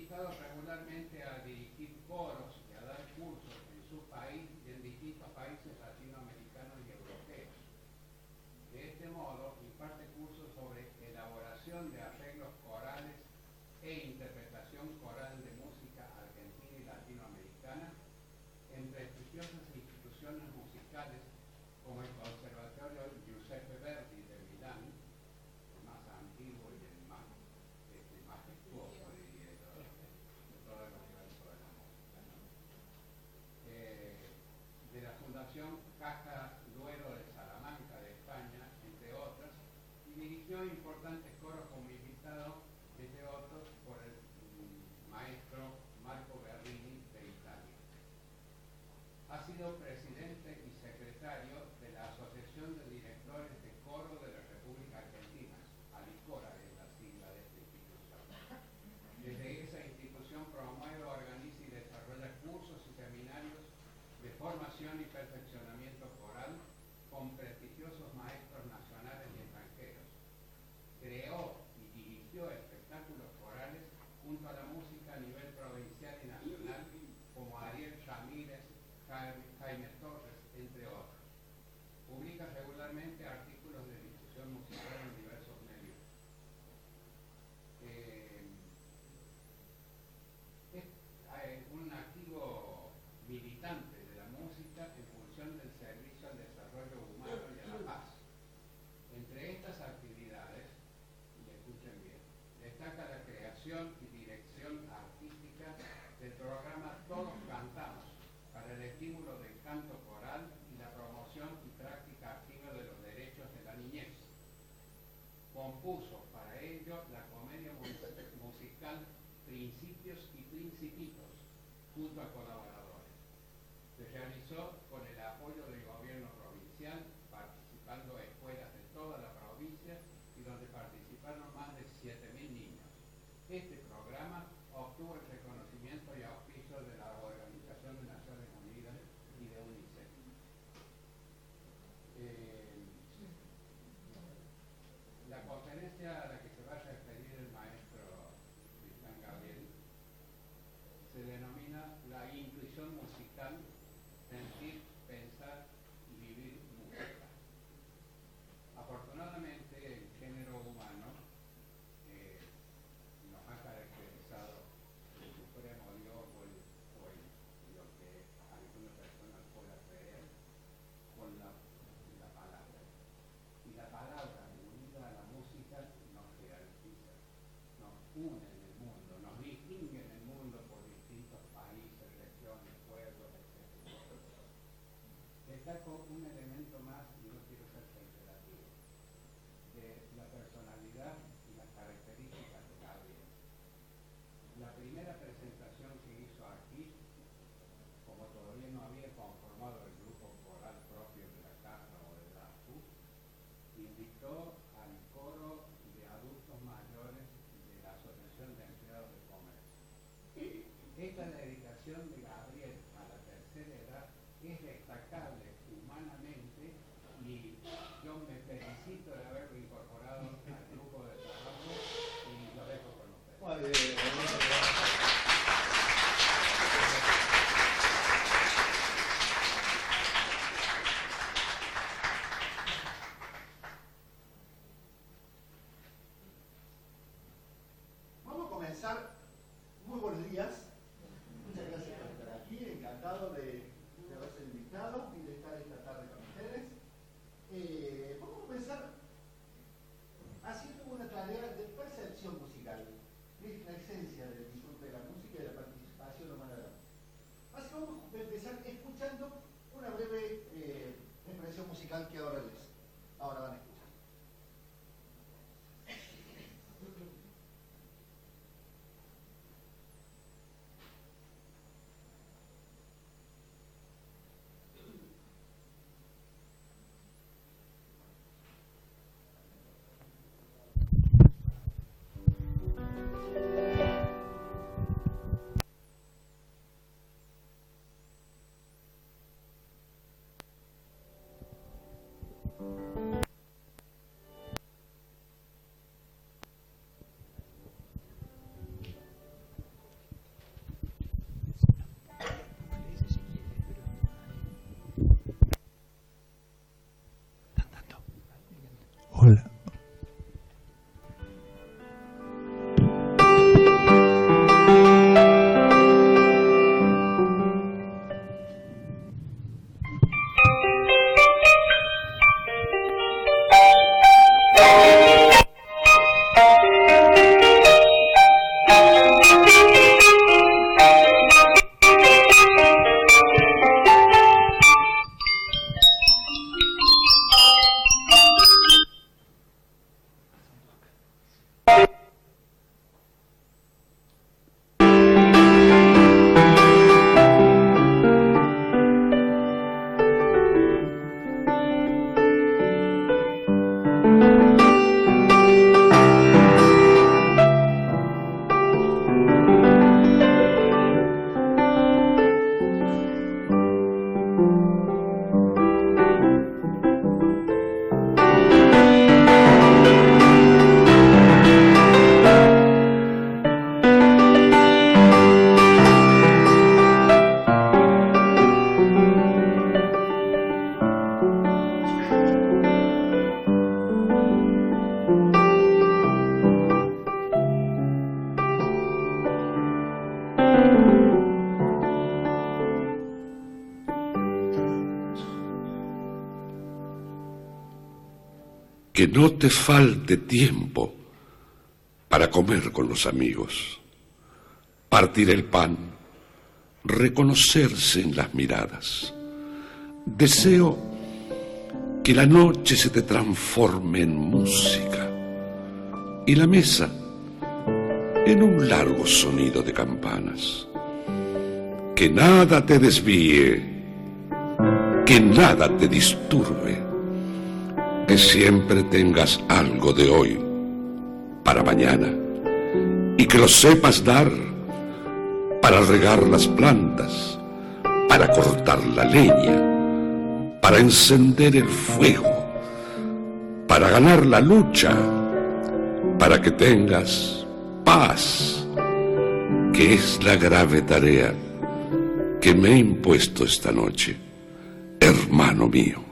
invitado regularmente a dirigir coros y a dar cursos en su país y en distintos países latinoamericanos y europeos. De este modo, imparte cursos sobre elaboración de arreglos corales e interpretación coral de música argentina y latinoamericana en prestigiosas instituciones musicales como el Conservatorio Giuseppe Verdi de Milán, el más antiguo y el más majestuoso, diría yo, de todo el universo de la música, ¿no? De la Fundación Caja Duero de Salamanca de España, entre otras, y dirigió importantes coros como invitado, entre otros, por el maestro Marco Guerrini de Italia. Ha sido presidente y secretario de la Asociación de Directores de Coro de la República Argentina, ALICORA es la sigla de esta institución. Desde esa institución promueve, organiza y desarrolla cursos y seminarios de formación y perfeccionamiento coral con prestigiosos maestros nacionales y extranjeros. Creó y dirigió espectáculos corales junto a la música a nivel provincial y nacional, como Ariel Ramírez, Jaime Torres, entre otros. Publica regularmente artículos de difusión musical en diversos medios. Es un activo militante de la música en función del servicio al desarrollo humano y a la paz. Entre estas actividades, y escuchen bien, destaca la creación y dirección artística del programa Todos Cantamos, para el estímulo del canto coral y la promoción y práctica activa de los derechos de la niñez. Compuso para ello la comedia musical Principios y Principitos, junto a colaboradores. Se realizó con el apoyo del gobierno provincial, participando escuelas de toda la provincia y donde participaron más de 7.000 niños. Este programa obtuvo el reconocimiento y auspicio de la Organización de Naciones Unidas y de UNICEF. La conferencia a la que se va a referir el maestro Cristian Gabriel se denomina La intuición musical, sentir, pensar y vivir música. Afortunadamente, el género humano nos ha caracterizado el supremo Dios o lo que alguna persona pueda creer con la palabra. Y la palabra unida a la música nos jerarquiza, nos une en el mundo, nos distingue en el mundo por distintos países, regiones, pueblos, etc. Destaco un elemento más, y no quiero ser reiterativo, de la personalidad y las características de Gabriel. La primera presentación que hizo aquí, como todavía no había conformado el grupo coral propio de la casa o de la ASU, invitó al coro de adultos mayores de la Asociación de Empleados de Comercio. Esta dedicación de Gabriel a la tercera edad es destacable humanamente y yo me felicito de haberlo incorporado al grupo de trabajo y lo dejo con ustedes. Muy bien. Vamos a comenzar. Muy buenos días. Muchas gracias por estar aquí. Encantado de haber sido invitado y de estar esta tarde con ustedes. Vamos a comenzar haciendo una tarea de percepción musical, que es la esencia del disfrute de la música y de la participación humana de la música. Así que vamos a empezar escuchando una breve expresión musical que ahora van a escuchar. que no te falte tiempo para comer con los amigos, partir el pan, reconocerse en las miradas. Deseo que la noche se te transforme en música y la mesa en un largo sonido de campanas. Que nada te desvíe, que nada te disturbe, que siempre tengas algo de hoy para mañana y que lo sepas dar para regar las plantas, para cortar la leña, para encender el fuego, para ganar la lucha, para que tengas paz, que es la grave tarea que me he impuesto esta noche, hermano mío.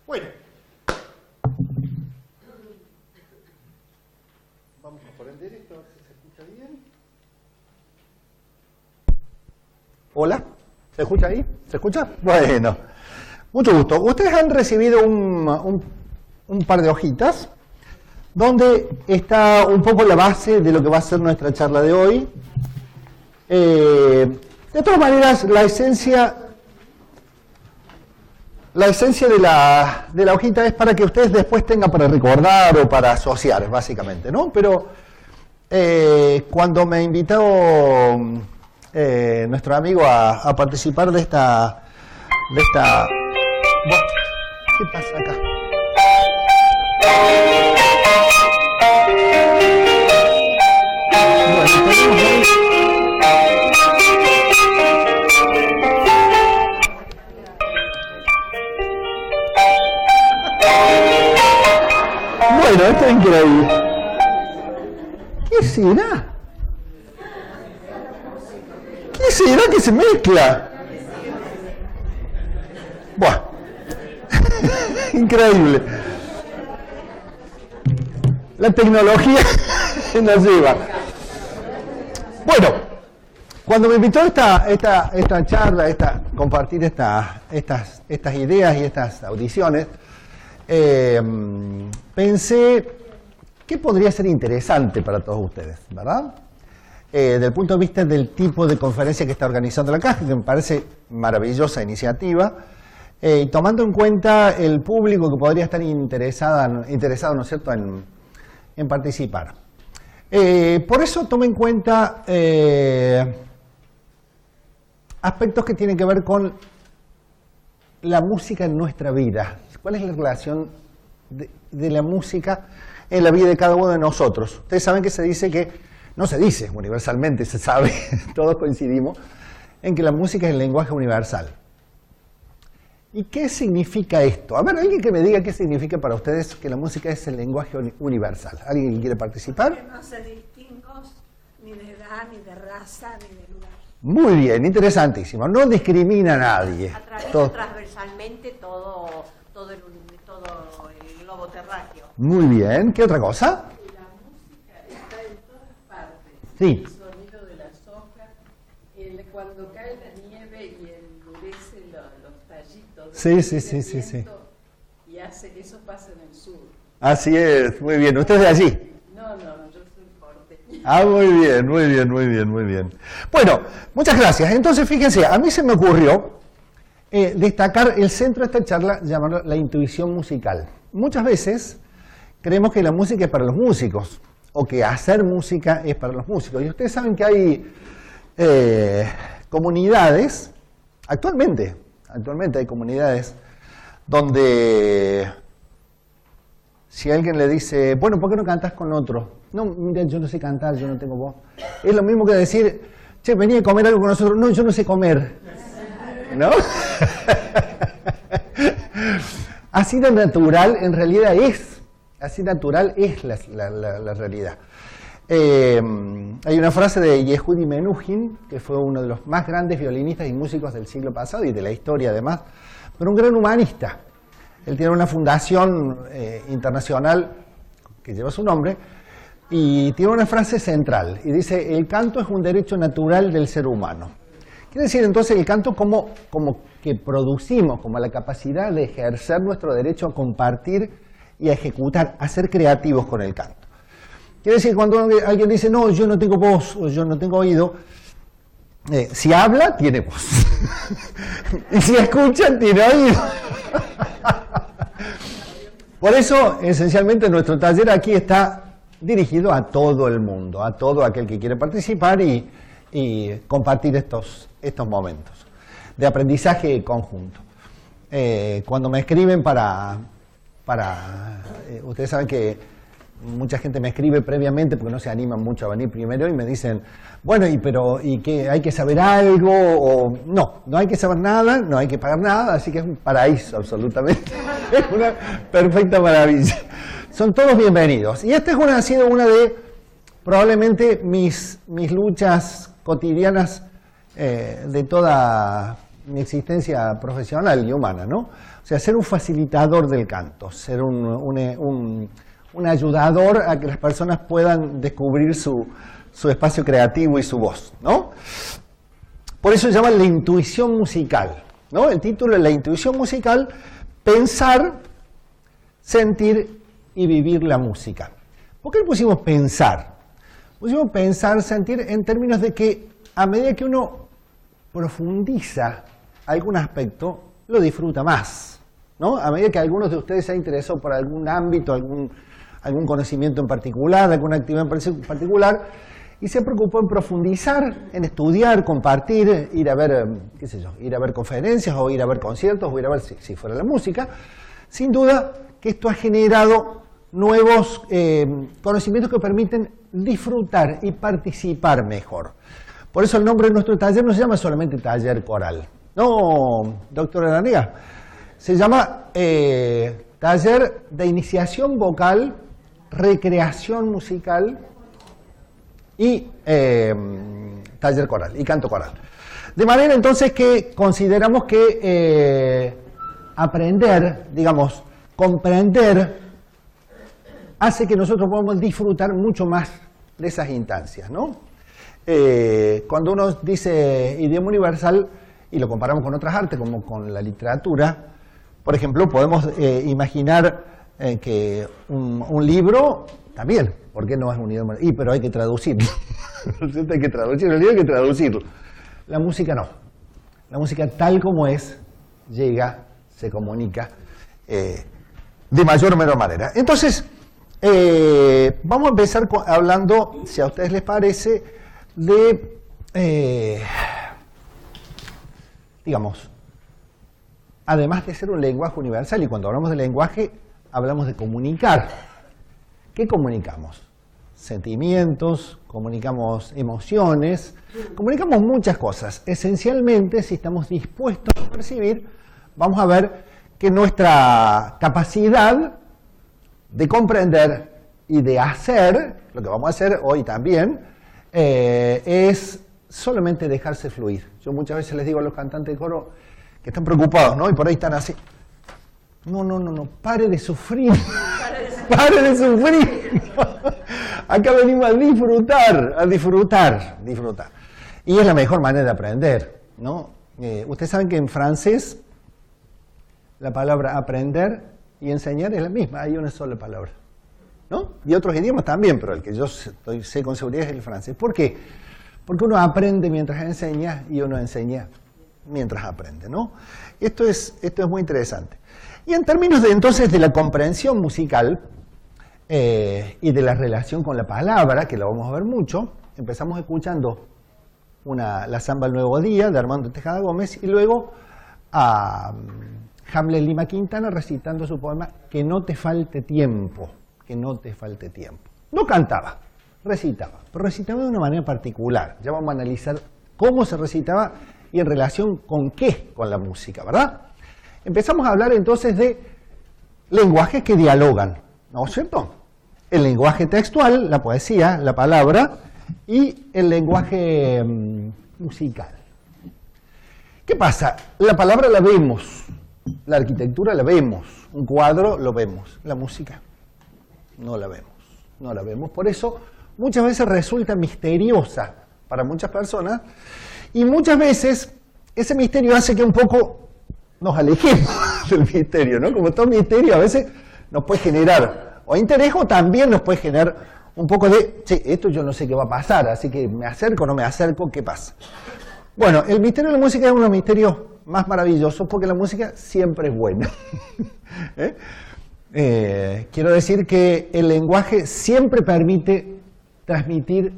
Bueno, vamos a prender esto, a ver si se escucha bien. Hola, ¿se escucha ahí? ¿Se escucha? Bueno, mucho gusto. Ustedes han recibido un par de hojitas donde está un poco la base de lo que va a ser nuestra charla de hoy. De todas maneras, la esencia de la hojita es para que ustedes después tengan para recordar o para asociar, básicamente, ¿no? Pero cuando me invitó nuestro amigo a participar de esta... ¿Qué pasa acá? Bueno, tenemos ahí... Bueno, esto es increíble. ¿Qué será? ¿Qué será que se mezcla? Bueno, increíble. La tecnología nos lleva. Bueno, cuando me invitó esta charla, compartir estas ideas y estas audiciones, pensé que podría ser interesante para todos ustedes, ¿verdad? Desde el punto de vista del tipo de conferencia que está organizando la Caja, que me parece maravillosa iniciativa, y tomando en cuenta el público que podría estar interesado, ¿no es cierto?, en participar. Por eso tomé en cuenta aspectos que tienen que ver con la música en nuestra vida. ¿Cuál es la relación de la música en la vida de cada uno de nosotros? Ustedes saben que se dice que, no se dice, universalmente se sabe, todos coincidimos, en que la música es el lenguaje universal. ¿Y qué significa esto? A ver, alguien que me diga qué significa para ustedes que la música es el lenguaje universal. ¿Alguien que quiere participar? Que no se distingue ni de edad, ni de raza, ni de lugar. Muy bien, interesantísimo. No discrimina a nadie. Atraviesa transversalmente todo el globo terráqueo. Muy bien. ¿Qué otra cosa? La música está en todas partes. Sí. El sonido de las hojas, cuando cae la nieve y endurece los tallitos. Sí. Y eso pasa en el sur. Así es, muy bien. ¿Usted es de allí? No, yo soy porteña. Ah, muy bien. Bueno, muchas gracias. Entonces, fíjense, a mí se me ocurrió destacar el centro de esta charla, llamarlo la intuición musical. Muchas veces creemos que la música es para los músicos, o que hacer música es para los músicos. Y ustedes saben que hay comunidades, actualmente hay comunidades donde Si alguien le dice, bueno, ¿por qué no cantás con otro? No, mira, yo no sé cantar, yo no tengo voz. Es lo mismo que decir, che, vení a comer algo con nosotros. No, yo no sé comer. ¿No? Así de natural en realidad es. Así natural es la realidad. Hay una frase de Yehudi Menuhin, que fue uno de los más grandes violinistas y músicos del siglo pasado y de la historia además, pero un gran humanista. Él tiene una fundación internacional que lleva su nombre y tiene una frase central y dice, el canto es un derecho natural del ser humano. Quiere decir entonces el canto como que producimos, como la capacidad de ejercer nuestro derecho a compartir y a ejecutar, a ser creativos con el canto. Quiere decir cuando alguien dice, no, yo no tengo voz o yo no tengo oído, si habla, tiene voz. Y si escucha, tiene oído. Por eso, esencialmente, nuestro taller aquí está dirigido a todo el mundo, a todo aquel que quiere participar y compartir estos momentos de aprendizaje conjunto. Cuando me escriben ustedes saben que mucha gente me escribe previamente porque no se animan mucho a venir primero y me dicen, bueno, ¿y qué? ¿Hay que saber algo? O no hay que saber nada, no hay que pagar nada, así que es un paraíso absolutamente. Es una perfecta maravilla. Son todos bienvenidos. Y esta ha sido una de probablemente mis luchas cotidianas de toda mi existencia profesional y humana, ¿no? O sea, ser un facilitador del canto, ser un ayudador a que las personas puedan descubrir su espacio creativo y su voz, ¿no? Por eso se llama la intuición musical, ¿no? El título es la intuición musical, pensar, sentir y vivir la música. ¿Por qué le pusimos pensar? Pusimos pensar, sentir en términos de que a medida que uno profundiza algún aspecto, lo disfruta más, ¿no? A medida que algunos de ustedes se interesan por algún ámbito, algún conocimiento en particular, alguna actividad en particular, y se preocupó en profundizar, en estudiar, compartir, ir a ver, ir a ver conferencias, o ir a ver conciertos, o ir a ver si fuera la música, sin duda que esto ha generado nuevos conocimientos que permiten disfrutar y participar mejor. Por eso el nombre de nuestro taller no se llama solamente taller coral. No, doctora Aranega, se llama taller de iniciación vocal, recreación musical y taller coral y canto coral. De manera entonces que consideramos que aprender, digamos, comprender, hace que nosotros podamos disfrutar mucho más de esas instancias, ¿no? Cuando uno dice idioma universal y lo comparamos con otras artes, como con la literatura, por ejemplo, podemos imaginar que un libro también, ¿por qué no es un idioma? Pero hay que traducirlo. Hay que traducirlo, el libro hay que traducirlo. La música no. La música tal como es, llega, se comunica de mayor o menor manera. Entonces, vamos a empezar hablando, si a ustedes les parece, de, digamos, además de ser un lenguaje universal, y cuando hablamos de lenguaje, hablamos de comunicar. ¿Qué comunicamos? Sentimientos, comunicamos emociones, comunicamos muchas cosas. Esencialmente, si estamos dispuestos a percibir, vamos a ver que nuestra capacidad de comprender y de hacer, lo que vamos a hacer hoy también, es solamente dejarse fluir. Yo muchas veces les digo a los cantantes de coro que están preocupados, ¿no? Y por ahí están así. No, pare de sufrir. Pare de sufrir. Acá venimos a disfrutar. Y es la mejor manera de aprender, ¿no? Ustedes saben que en francés la palabra aprender y enseñar es la misma, hay una sola palabra, ¿no? Y otros idiomas también, pero el que yo sé con seguridad es el francés. ¿Por qué? Porque uno aprende mientras enseña y uno enseña mientras aprende, ¿no? Esto es muy interesante. Y en términos entonces de la comprensión musical y de la relación con la palabra, que lo vamos a ver mucho, empezamos escuchando la Samba El Nuevo Día de Armando Tejada Gómez y luego a Hamlet Lima Quintana recitando su poema Que no te falte tiempo, que no te falte tiempo. No cantaba, recitaba, pero recitaba de una manera particular. Ya vamos a analizar cómo se recitaba y en relación con qué, con la música, ¿verdad? Empezamos a hablar entonces de lenguajes que dialogan, ¿no es cierto? El lenguaje textual, la poesía, la palabra y el lenguaje musical. ¿Qué pasa? La palabra la vemos, la arquitectura la vemos, un cuadro lo vemos, la música no la vemos, no la vemos. Por eso muchas veces resulta misteriosa para muchas personas y muchas veces ese misterio hace que un poco nos alejemos del misterio, ¿no? Como todo misterio a veces nos puede generar o interés o también nos puede generar un poco de, sí, esto yo no sé qué va a pasar, así que me acerco o no me acerco, ¿qué pasa? Bueno, el misterio de la música es uno de los misterios más maravillosos porque la música siempre es buena. Quiero decir que el lenguaje siempre permite transmitir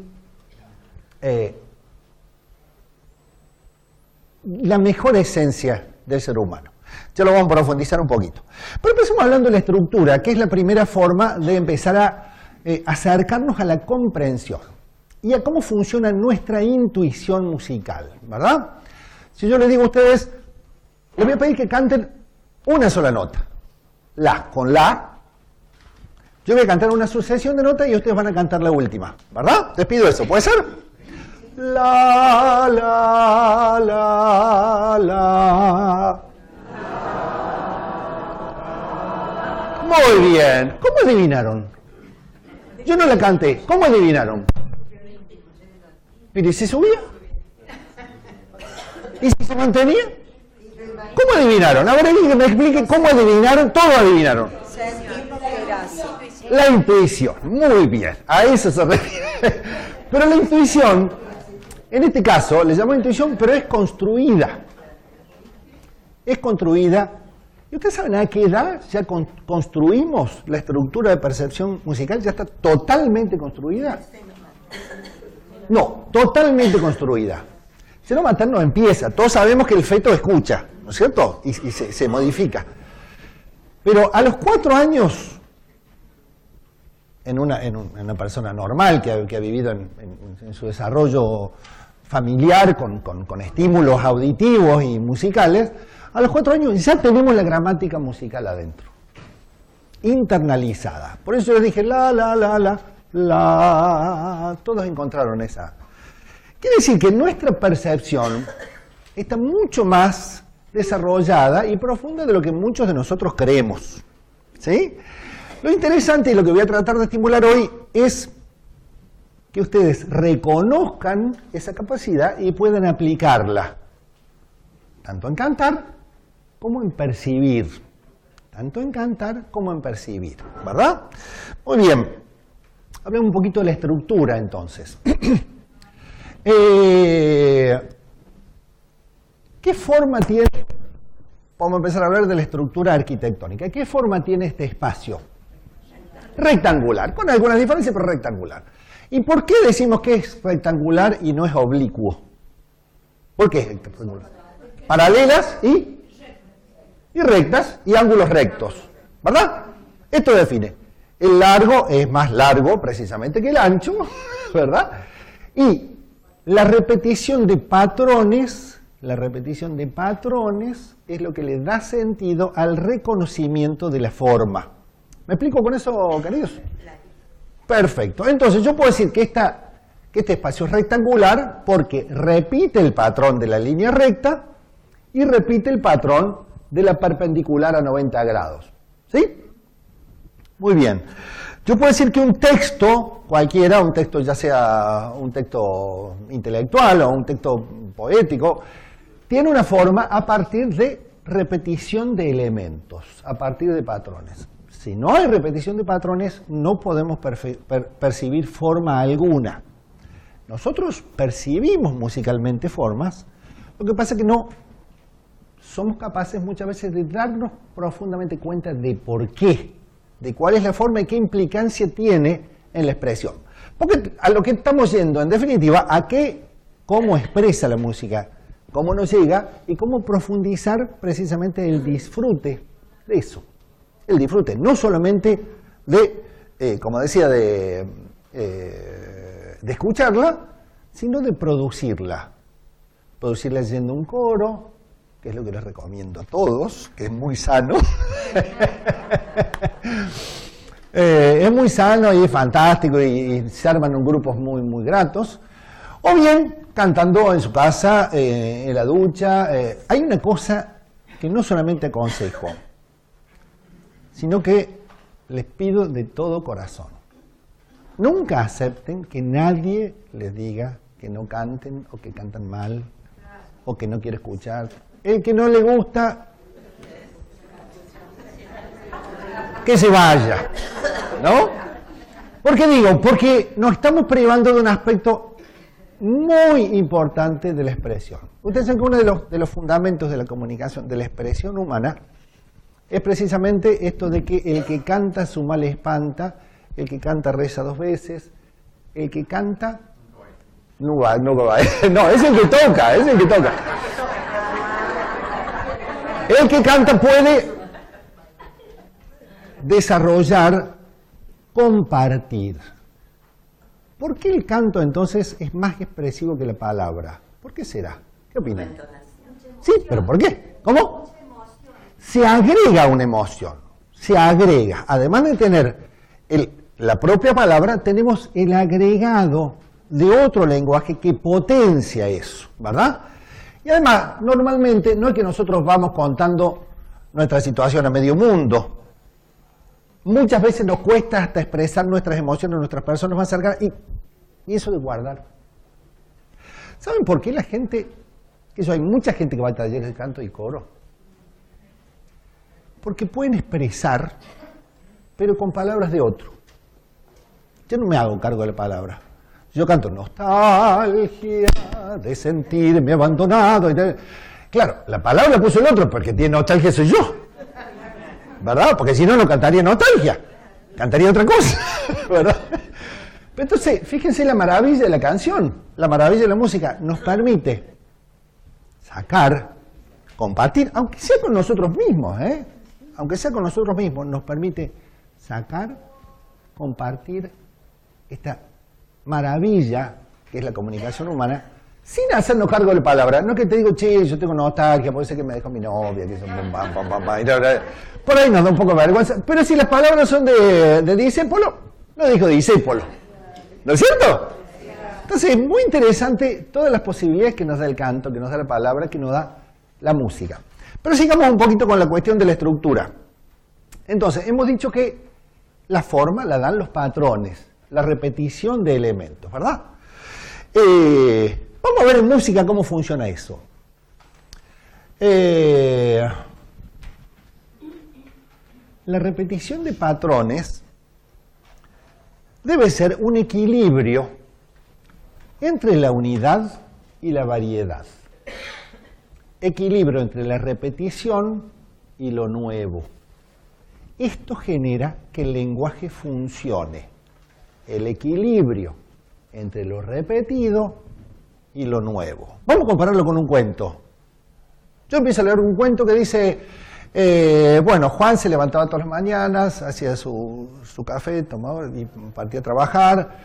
la mejor esencia del ser humano. Ya lo vamos a profundizar un poquito. Pero empecemos hablando de la estructura, que es la primera forma de empezar a acercarnos a la comprensión y a cómo funciona nuestra intuición musical, ¿verdad? Si yo les digo a ustedes, les voy a pedir que canten una sola nota, la, con la. Yo voy a cantar una sucesión de notas y ustedes van a cantar la última, ¿verdad? Les pido eso, ¿puede ser? La, la, la, la. Muy bien. ¿Cómo adivinaron? Yo no la canté. ¿Cómo adivinaron? ¿Y si subía? ¿Y si se mantenía? ¿Cómo adivinaron? Ahora alguien que me explique cómo adivinaron. Todos adivinaron. La intuición. Muy bien. A eso se refiere. Pero la intuición, en este caso, le llamamos intuición, pero es construida. Es construida. ¿Y ustedes saben a qué edad ya construimos la estructura de percepción musical? ¿Ya está totalmente construida? No, totalmente construida. Si no, materno empieza. Todos sabemos que el feto escucha, ¿no es cierto? Y se modifica. Pero a los 4 años, en una persona normal que ha vivido en su desarrollo familiar con estímulos auditivos y musicales, a los 4 años ya tenemos la gramática musical adentro, internalizada. Por eso yo dije la, la, la, la, la. Todos encontraron esa. Quiere decir que nuestra percepción está mucho más desarrollada y profunda de lo que muchos de nosotros creemos. ¿Sí? Lo interesante y lo que voy a tratar de estimular hoy es que ustedes reconozcan esa capacidad y puedan aplicarla, tanto en cantar como en percibir. Tanto en cantar como en percibir, ¿verdad? Muy bien. Hablemos un poquito de la estructura, entonces. ¿Qué forma tiene? Vamos a empezar a hablar de la estructura arquitectónica. ¿Qué forma tiene este espacio? Rectangular, con algunas diferencias, pero rectangular. ¿Y por qué decimos que es rectangular y no es oblicuo? ¿Por qué es rectangular? Paralelas y rectas y ángulos rectos, ¿verdad? Esto define. El largo es más largo precisamente que el ancho, ¿verdad? Y la repetición de patrones es lo que le da sentido al reconocimiento de la forma. ¿Me explico con eso, queridos? Perfecto. Entonces yo puedo decir que este espacio es rectangular porque repite el patrón de la línea recta y repite el patrón de la perpendicular a 90 grados. ¿Sí? Muy bien. Yo puedo decir que un texto cualquiera, un texto ya sea un texto intelectual o un texto poético, tiene una forma a partir de repetición de elementos, a partir de patrones. Si no hay repetición de patrones, no podemos percibir forma alguna. Nosotros percibimos musicalmente formas, lo que pasa es que no somos capaces muchas veces de darnos profundamente cuenta de por qué, de cuál es la forma y qué implicancia tiene en la expresión. Porque a lo que estamos yendo, en definitiva, cómo expresa la música, cómo nos llega y cómo profundizar precisamente el disfrute de eso. El disfrute, no solamente de, como decía, de escucharla, sino de producirla. Producirla yendo a un coro, que es lo que les recomiendo a todos, que es muy sano. Es muy sano y es fantástico y se arman grupos muy, muy gratos. O bien cantando en su casa, en la ducha. Hay una cosa que no solamente aconsejo, sino que les pido de todo corazón. Nunca acepten que nadie les diga que no canten o que cantan mal o que no quiere escuchar. El que no le gusta, que se vaya, ¿no? ¿Por qué digo? Porque nos estamos privando de un aspecto muy importante de la expresión. Ustedes saben que uno de los fundamentos de la comunicación, de la expresión humana, es precisamente esto de que el que canta su mal espanta, el que canta reza 2 veces, el que canta no va, no, es el que toca, es el que toca. El que canta puede desarrollar, compartir. ¿Por qué el canto entonces es más expresivo que la palabra? ¿Por qué será? ¿Qué opinan? Sí, pero ¿por qué? ¿Cómo? Se agrega una emoción, se agrega. Además de tener la propia palabra, tenemos el agregado de otro lenguaje que potencia eso, ¿verdad? Y además, normalmente, no es que nosotros vamos contando nuestra situación a medio mundo. Muchas veces nos cuesta hasta expresar nuestras emociones, nuestras personas más cercanas, y eso de guardar. ¿Saben por qué la gente, hay mucha gente que va a talleres de canto y coro? Porque pueden expresar, pero con palabras de otro. Yo no me hago cargo de la palabra. Yo canto nostalgia de sentirme abandonado. Claro, la palabra la puso el otro, porque tiene nostalgia soy yo. ¿Verdad? Porque si no, no cantaría nostalgia. Cantaría otra cosa. ¿Verdad? Pero entonces, fíjense la maravilla de la canción, la maravilla de la música. Nos permite sacar, compartir, aunque sea con nosotros mismos, aunque sea con nosotros mismos, nos permite sacar, compartir esta maravilla que es la comunicación humana, sin hacernos cargo de la palabra. No es que te digo, che, yo tengo nostalgia, puede ser que me dejó mi novia, que son por ahí nos da un poco de vergüenza. Pero si las palabras son de Discépolo, no dijo Discépolo. ¿No es cierto? Entonces es muy interesante todas las posibilidades que nos da el canto, que nos da la palabra, que nos da la música. Pero sigamos un poquito con la cuestión de la estructura. Entonces, hemos dicho que la forma la dan los patrones, la repetición de elementos, ¿verdad? Vamos a ver en música cómo funciona eso. La repetición de patrones debe ser un equilibrio entre la unidad y la variedad. Equilibrio entre la repetición y lo nuevo. Esto genera que el lenguaje funcione. El equilibrio entre lo repetido y lo nuevo. Vamos a compararlo con un cuento. Yo empiezo a leer un cuento que dice, bueno, Juan se levantaba todas las mañanas, hacía su café, tomaba y partía a trabajar,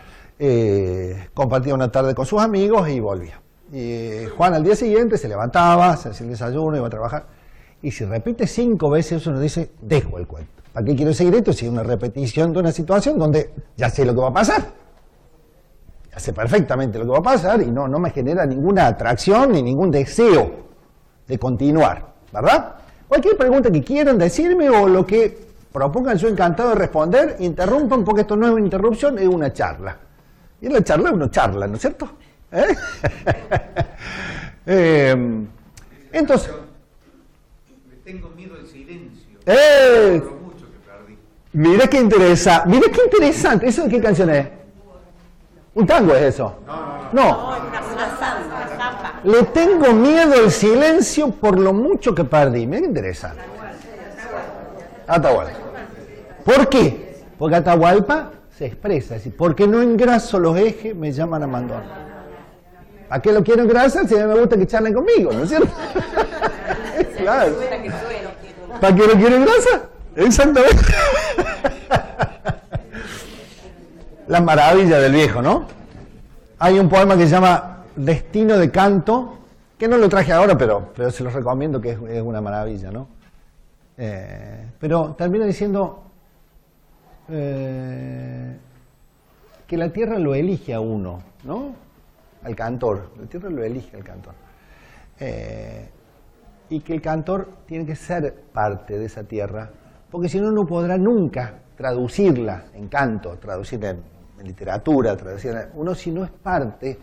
compartía una tarde con sus amigos y volvía. Y Juan al día siguiente se levantaba, se hacía el desayuno, iba a trabajar. Y si repite 5 veces, uno dice, dejo el cuento. ¿Para qué quiero seguir esto si es una repetición de una situación donde ya sé lo que va a pasar? Ya sé perfectamente lo que va a pasar y no me genera ninguna atracción ni ningún deseo de continuar, ¿verdad? Cualquier pregunta que quieran decirme o lo que propongan, yo encantado de responder, interrumpan porque esto no es una interrupción, es una charla. Y en la charla uno charla, ¿no es cierto? Entonces... Le tengo miedo al silencio. Mira qué interesante. ¿Eso de qué canción es? ¿Un tango es eso? No. Le tengo miedo al silencio por lo mucho que perdí. Mira qué interesante. Atahualpa. ¿Por qué? Porque Atahualpa se expresa, es decir, porque no engraso los ejes, me llaman a mandón. ¿Para qué lo quiero engrasar si a mí me gusta que charlen conmigo, ¿no es cierto? Claro. ¿Para qué lo quiero engrasar? Exactamente. La maravilla del viejo, ¿no? Hay un poema que se llama Destino de Canto, que no lo traje ahora, pero se los recomiendo, que es una maravilla, ¿no? Pero termina diciendo que la tierra lo elige a uno, ¿no? Al cantor, la tierra lo elige al cantor. Y que el cantor tiene que ser parte de esa tierra, porque si no, no podrá nunca traducirla en canto, traducirla en literatura, traducirla. Uno, si no es parte,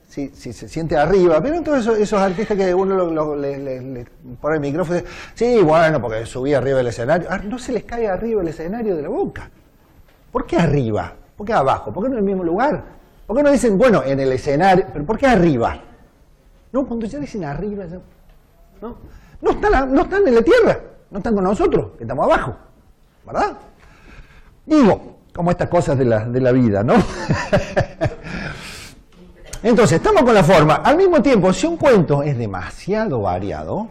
si se siente arriba. ¿Vieron todos esos artistas que uno le pone el micrófono y dice, sí, bueno, porque subí arriba del escenario? No se les cae arriba el escenario de la boca. ¿Por qué arriba? ¿Por qué abajo? ¿Por qué no en el mismo lugar? ¿Por qué no dicen, bueno, en el escenario? ¿Pero por qué arriba? No, cuando ya dicen arriba, ya, no están en la tierra, no están con nosotros, que estamos abajo, ¿verdad? Digo, como estas cosas de la vida, ¿no? Entonces, estamos con la forma. Al mismo tiempo, si un cuento es demasiado variado,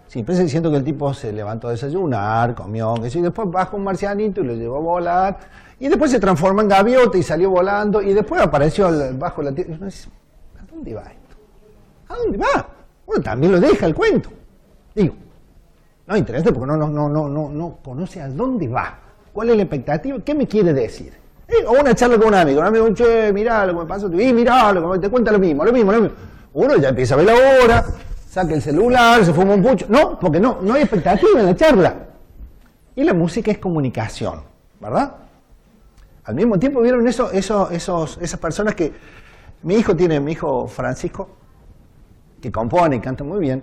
siempre siento que el tipo se levantó a desayunar, comió, y después baja un marcianito y lo llevó a volar, y después se transforma en gaviota y salió volando, y después apareció bajo la tierra. Y uno dice, ¿a dónde va esto? ¿A dónde va? Bueno, también lo deja el cuento. Digo, no interesa porque no conoce a dónde va. ¿Cuál es la expectativa? ¿Qué me quiere decir? O una charla con un amigo, che, mirá lo que me pasó, y mirá, te cuenta lo mismo. Uno ya empieza a ver la hora, saca el celular, se fuma un pucho. No, porque no hay expectativa en la charla. Y la música es comunicación, ¿verdad? Al mismo tiempo, ¿vieron esas personas que... Mi hijo Francisco, que compone y canta muy bien,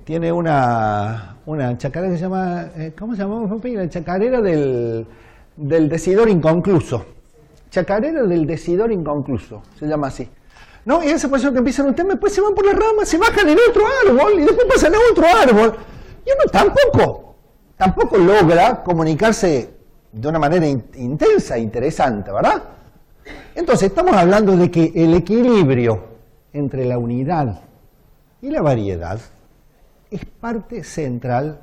tiene una chacarera que se llama... ¿Cómo se llama? La chacarera del decidor inconcluso. Chacarera del decidor inconcluso, se llama así. ¿No? Y esa persona que empiezan un tema, después se van por las ramas, se bajan en otro árbol y después pasan a otro árbol. Y uno tampoco logra comunicarse de una manera intensa, interesante, ¿verdad? Entonces, estamos hablando de que el equilibrio entre la unidad y la variedad es parte central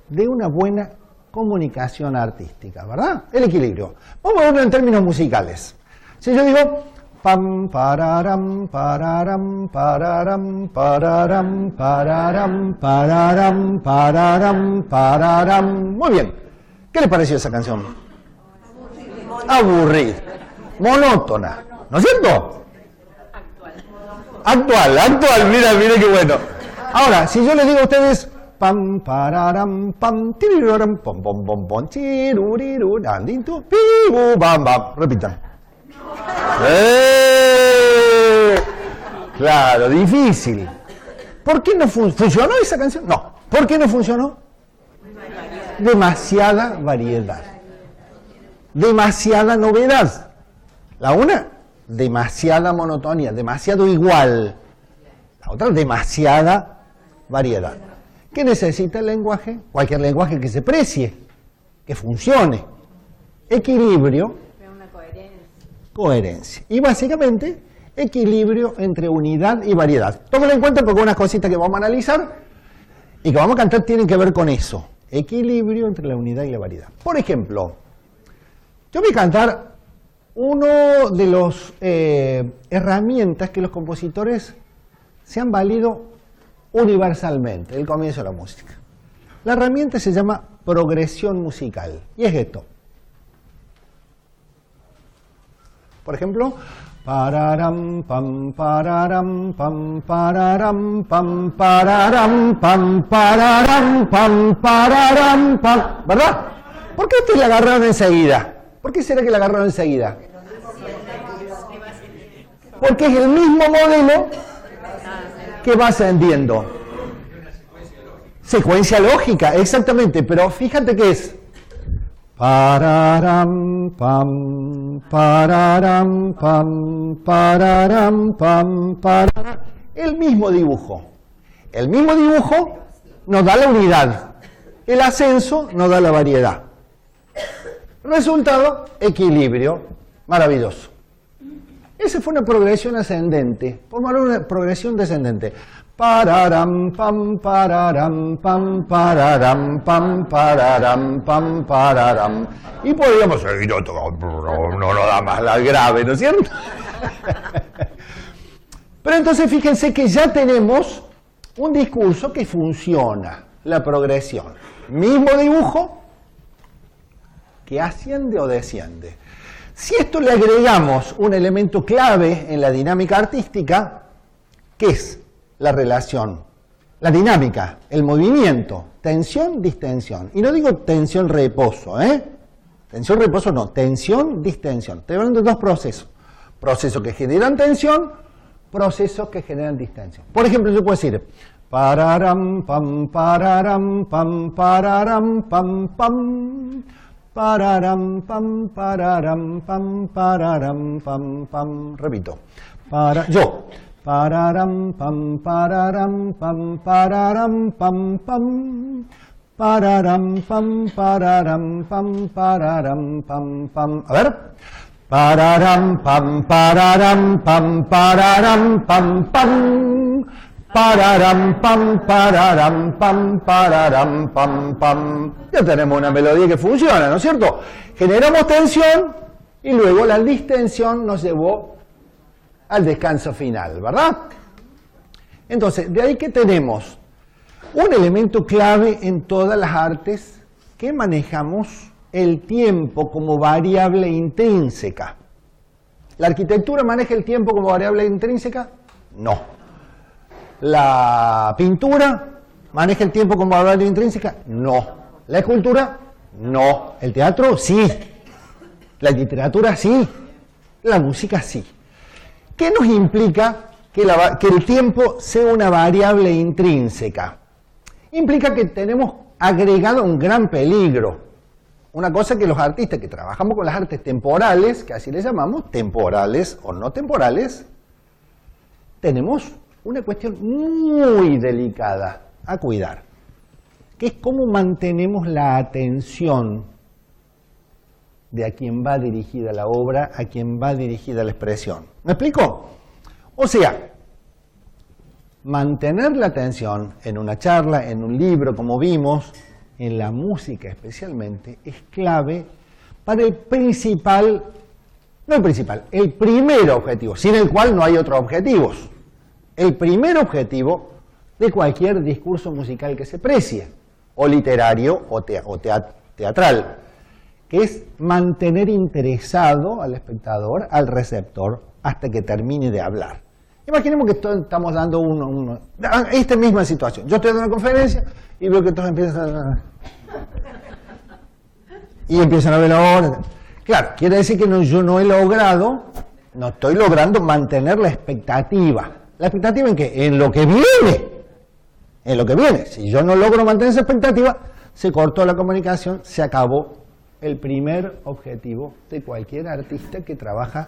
de una buena comunicación artística, ¿verdad? El equilibrio. Vamos a verlo en términos musicales. Si yo digo pam pararam pararam pararam pararam pararam pararam pararam pararam. Muy bien. ¿Qué les pareció esa canción? Aburrida. Monótona. ¿No es cierto? Actual. Mira qué bueno. Ahora, si yo les digo a ustedes pam pararam pam tiriram pom pom pom pom tiruriru dandinto pibu bam bam. Repitan. Claro, difícil. ¿Por qué no funcionó esa canción? No. ¿Por qué no funcionó? Demasiada variedad. Demasiada novedad. La una, demasiada monotonía, demasiado igual. La otra, demasiada variedad. ¿Qué necesita el lenguaje? Cualquier lenguaje que se precie, que funcione. Equilibrio. Una coherencia. Y básicamente, equilibrio entre unidad y variedad. Tómenlo en cuenta porque unas cositas que vamos a analizar y que vamos a cantar tienen que ver con eso. Equilibrio entre la unidad y la variedad. Por ejemplo, yo voy a cantar uno de las herramientas que los compositores se han valido universalmente, el comienzo de la música. La herramienta se llama progresión musical, y es esto. Por ejemplo, pararam pam pararam pam pararam pam pararam pam pararam pam pararam pam, ¿verdad? ¿Por qué ustedes la agarraron enseguida? ¿Por qué será que la agarraron enseguida? Porque es el mismo modelo que va ascendiendo. Secuencia lógica, exactamente, pero fíjate que es pararam pam pararam pam pararam pam pararam. El mismo dibujo. El mismo dibujo nos da la unidad. El ascenso nos da la variedad. Resultado, equilibrio. Maravilloso. Esa fue una progresión ascendente. Vamos a hablar de una progresión descendente. Pararam, pam, pararam, pam, pararam, pam, pararam, pam, pararam. Y podríamos seguir otro, no da más la grave, ¿no es cierto? Pero entonces fíjense que ya tenemos un discurso que funciona, la progresión. Mismo dibujo, que asciende o desciende. Si a esto le agregamos un elemento clave en la dinámica artística, ¿qué es la relación? La dinámica, el movimiento, tensión, distensión. Y no digo tensión-reposo, Tensión-reposo no, tensión-distensión. Estoy hablando de dos procesos. Procesos que generan tensión, procesos que generan distensión. Por ejemplo, yo puedo decir pararam, pam, pararam, pam, pararam, pam, pam. Pararam, pam, pararam, pam, pararam, pam, pam. Repito. Yo. Pararam, pam, pararam, pam, pararam, pam, pam. Pararam, pam, pararam, pam, pararam, pam, pam. A ver. Pararam, pam, pararam, pam, pararam, pam, pam. Pararam, pam, pararam, pam, pararam, pam, pam. Ya tenemos una melodía que funciona, ¿no es cierto? Generamos tensión y luego la distensión nos llevó al descanso final, ¿verdad? Entonces, de ahí que tenemos un elemento clave en todas las artes que manejamos el tiempo como variable intrínseca. ¿La arquitectura maneja el tiempo como variable intrínseca? No. ¿La pintura maneja el tiempo como variable intrínseca? No. ¿La escultura? No. ¿El teatro? Sí. ¿La literatura? Sí. La música sí. ¿Qué nos implica que el tiempo sea una variable intrínseca? Implica que tenemos agregado un gran peligro. Una cosa que los artistas que trabajamos con las artes temporales, que así les llamamos, temporales o no temporales, tenemos una cuestión muy delicada a cuidar, que es cómo mantenemos la atención de a quien va dirigida la obra, a quien va dirigida la expresión. ¿Me explico? O sea, mantener la atención en una charla, en un libro, como vimos, en la música especialmente, es clave para el primer objetivo, sin el cual no hay otros objetivos. El primer objetivo de cualquier discurso musical que se precie, o literario o teatral, que es mantener interesado al espectador, al receptor, hasta que termine de hablar. Imaginemos que estamos dando esta misma situación. Yo estoy dando una conferencia y veo que todos empiezan a ver la hora. Claro, quiere decir que yo no estoy logrando mantener la expectativa. ¿La expectativa en qué? En lo que viene. En lo que viene. Si yo no logro mantener esa expectativa, se cortó la comunicación, se acabó el primer objetivo de cualquier artista que trabaja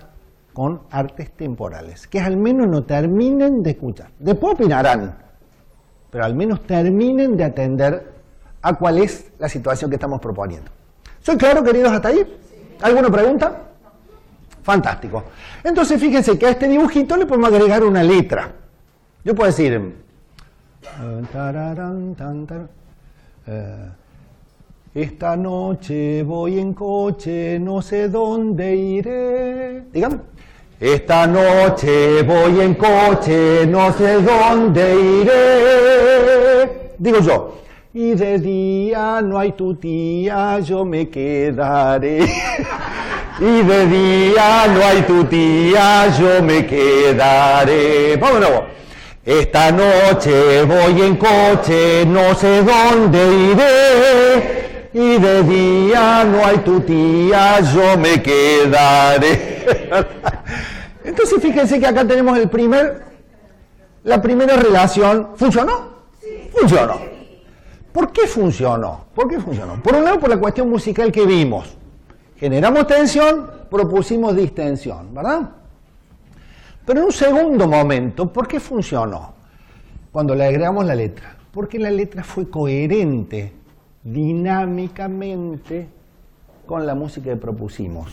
con artes temporales. Que al menos no terminen de escuchar. Después opinarán, pero al menos terminen de atender a cuál es la situación que estamos proponiendo. ¿Soy claro, queridos, hasta ahí? ¿Alguna pregunta? Fantástico. Entonces, fíjense que a este dibujito le podemos agregar una letra. Yo puedo decir... esta noche voy en coche, no sé dónde iré. Dígame. Esta noche voy en coche, no sé dónde iré. Digo yo. Y de día no hay tu tía, yo me quedaré. Y de día no hay tu tía, yo me quedaré. Vamos de nuevo. Esta noche voy en coche, no sé dónde iré. Y de día no hay tu tía, yo me quedaré. Entonces fíjense que acá tenemos la primera relación. ¿Funcionó? Sí. Funcionó. ¿Por qué funcionó? ¿Por qué funcionó? Por un lado, por la cuestión musical que vimos. Generamos tensión, propusimos distensión, ¿verdad? Pero en un segundo momento, ¿por qué funcionó? Cuando le agregamos la letra. Porque la letra fue coherente dinámicamente con la música que propusimos.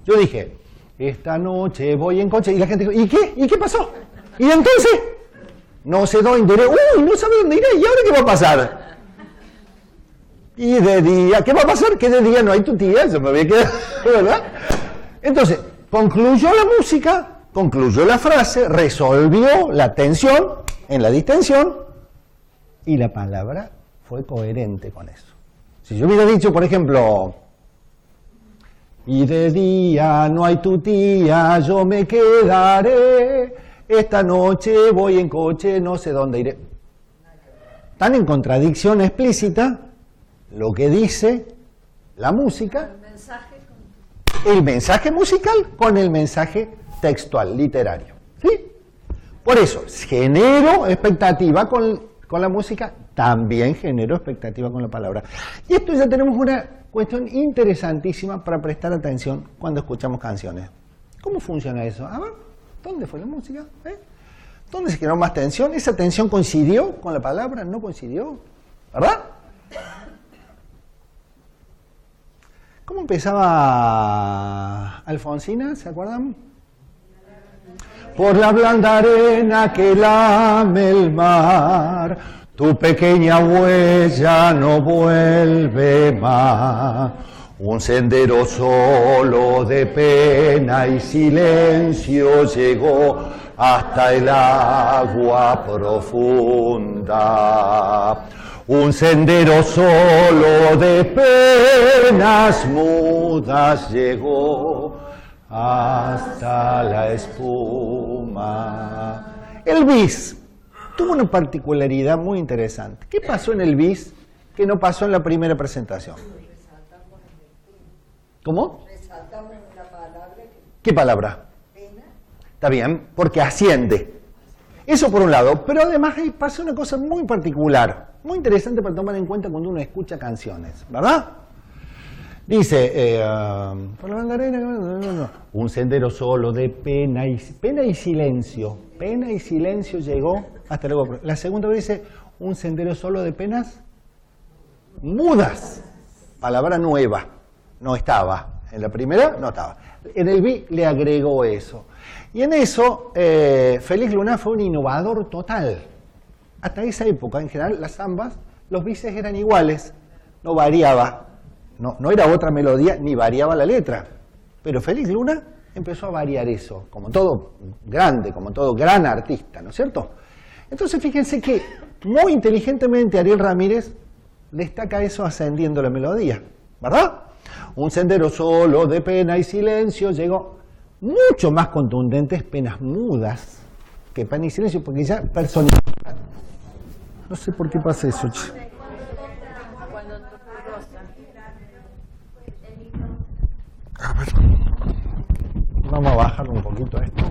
Yo dije, esta noche voy en coche. Y la gente dijo, ¿y qué? ¿Y qué pasó? ¿Y entonces? No sé dónde iré. Uy, no sabe dónde iré. ¿Y ahora qué va a pasar? Y de día, ¿qué va a pasar? Que de día no hay tu tía, eso me había quedado, ¿verdad? Entonces, concluyó la música, concluyó la frase, resolvió la tensión en la distensión y la palabra fue coherente con eso. Si yo hubiera dicho, por ejemplo, y de día no hay tu tía, yo me quedaré, esta noche voy en coche, no sé dónde iré. Tan en contradicción explícita lo que dice la música, el mensaje musical con el mensaje textual, literario. ¿Sí? Por eso, genero expectativa con la música, también genero expectativa con la palabra. Y esto ya tenemos una cuestión interesantísima para prestar atención cuando escuchamos canciones. ¿Cómo funciona eso? A ver, ¿dónde fue la música? ¿Dónde se generó más tensión? ¿Esa tensión coincidió con la palabra? ¿No coincidió? ¿Verdad? ¿Cómo empezaba Alfonsina? ¿Se acuerdan? Por la blanda arena que lame el mar, tu pequeña huella no vuelve más. Un sendero solo de pena y silencio llegó hasta el agua profunda. Un sendero solo de penas mudas llegó hasta la espuma. El bis tuvo una particularidad muy interesante. ¿Qué pasó en el bis que no pasó en la primera presentación? ¿Cómo? Resaltamos una palabra. ¿Qué palabra? Pena. Está bien, porque asciende. Eso por un lado, pero además ahí pasa una cosa muy particular, muy interesante para tomar en cuenta cuando uno escucha canciones, ¿verdad? Dice, por la banda arena, no. Un sendero solo de pena y silencio. Pena y silencio llegó hasta luego. La segunda vez dice, un sendero solo de penas mudas. Palabra nueva. No estaba. En la primera no estaba. En el B le agregó eso. Y en eso, Félix Luna fue un innovador total. Hasta esa época, en general, las zambas, los bises eran iguales. No variaba. No era otra melodía, ni variaba la letra. Pero Félix Luna empezó a variar eso, como todo grande, como todo gran artista, ¿no es cierto? Entonces fíjense que muy inteligentemente Ariel Ramírez destaca eso ascendiendo la melodía, ¿verdad? Un sendero solo de pena y silencio llegó mucho más contundentes penas mudas que pena y silencio, porque ya personifican. No sé por qué pasa eso. A ver, vamos a bajar un poquito esto.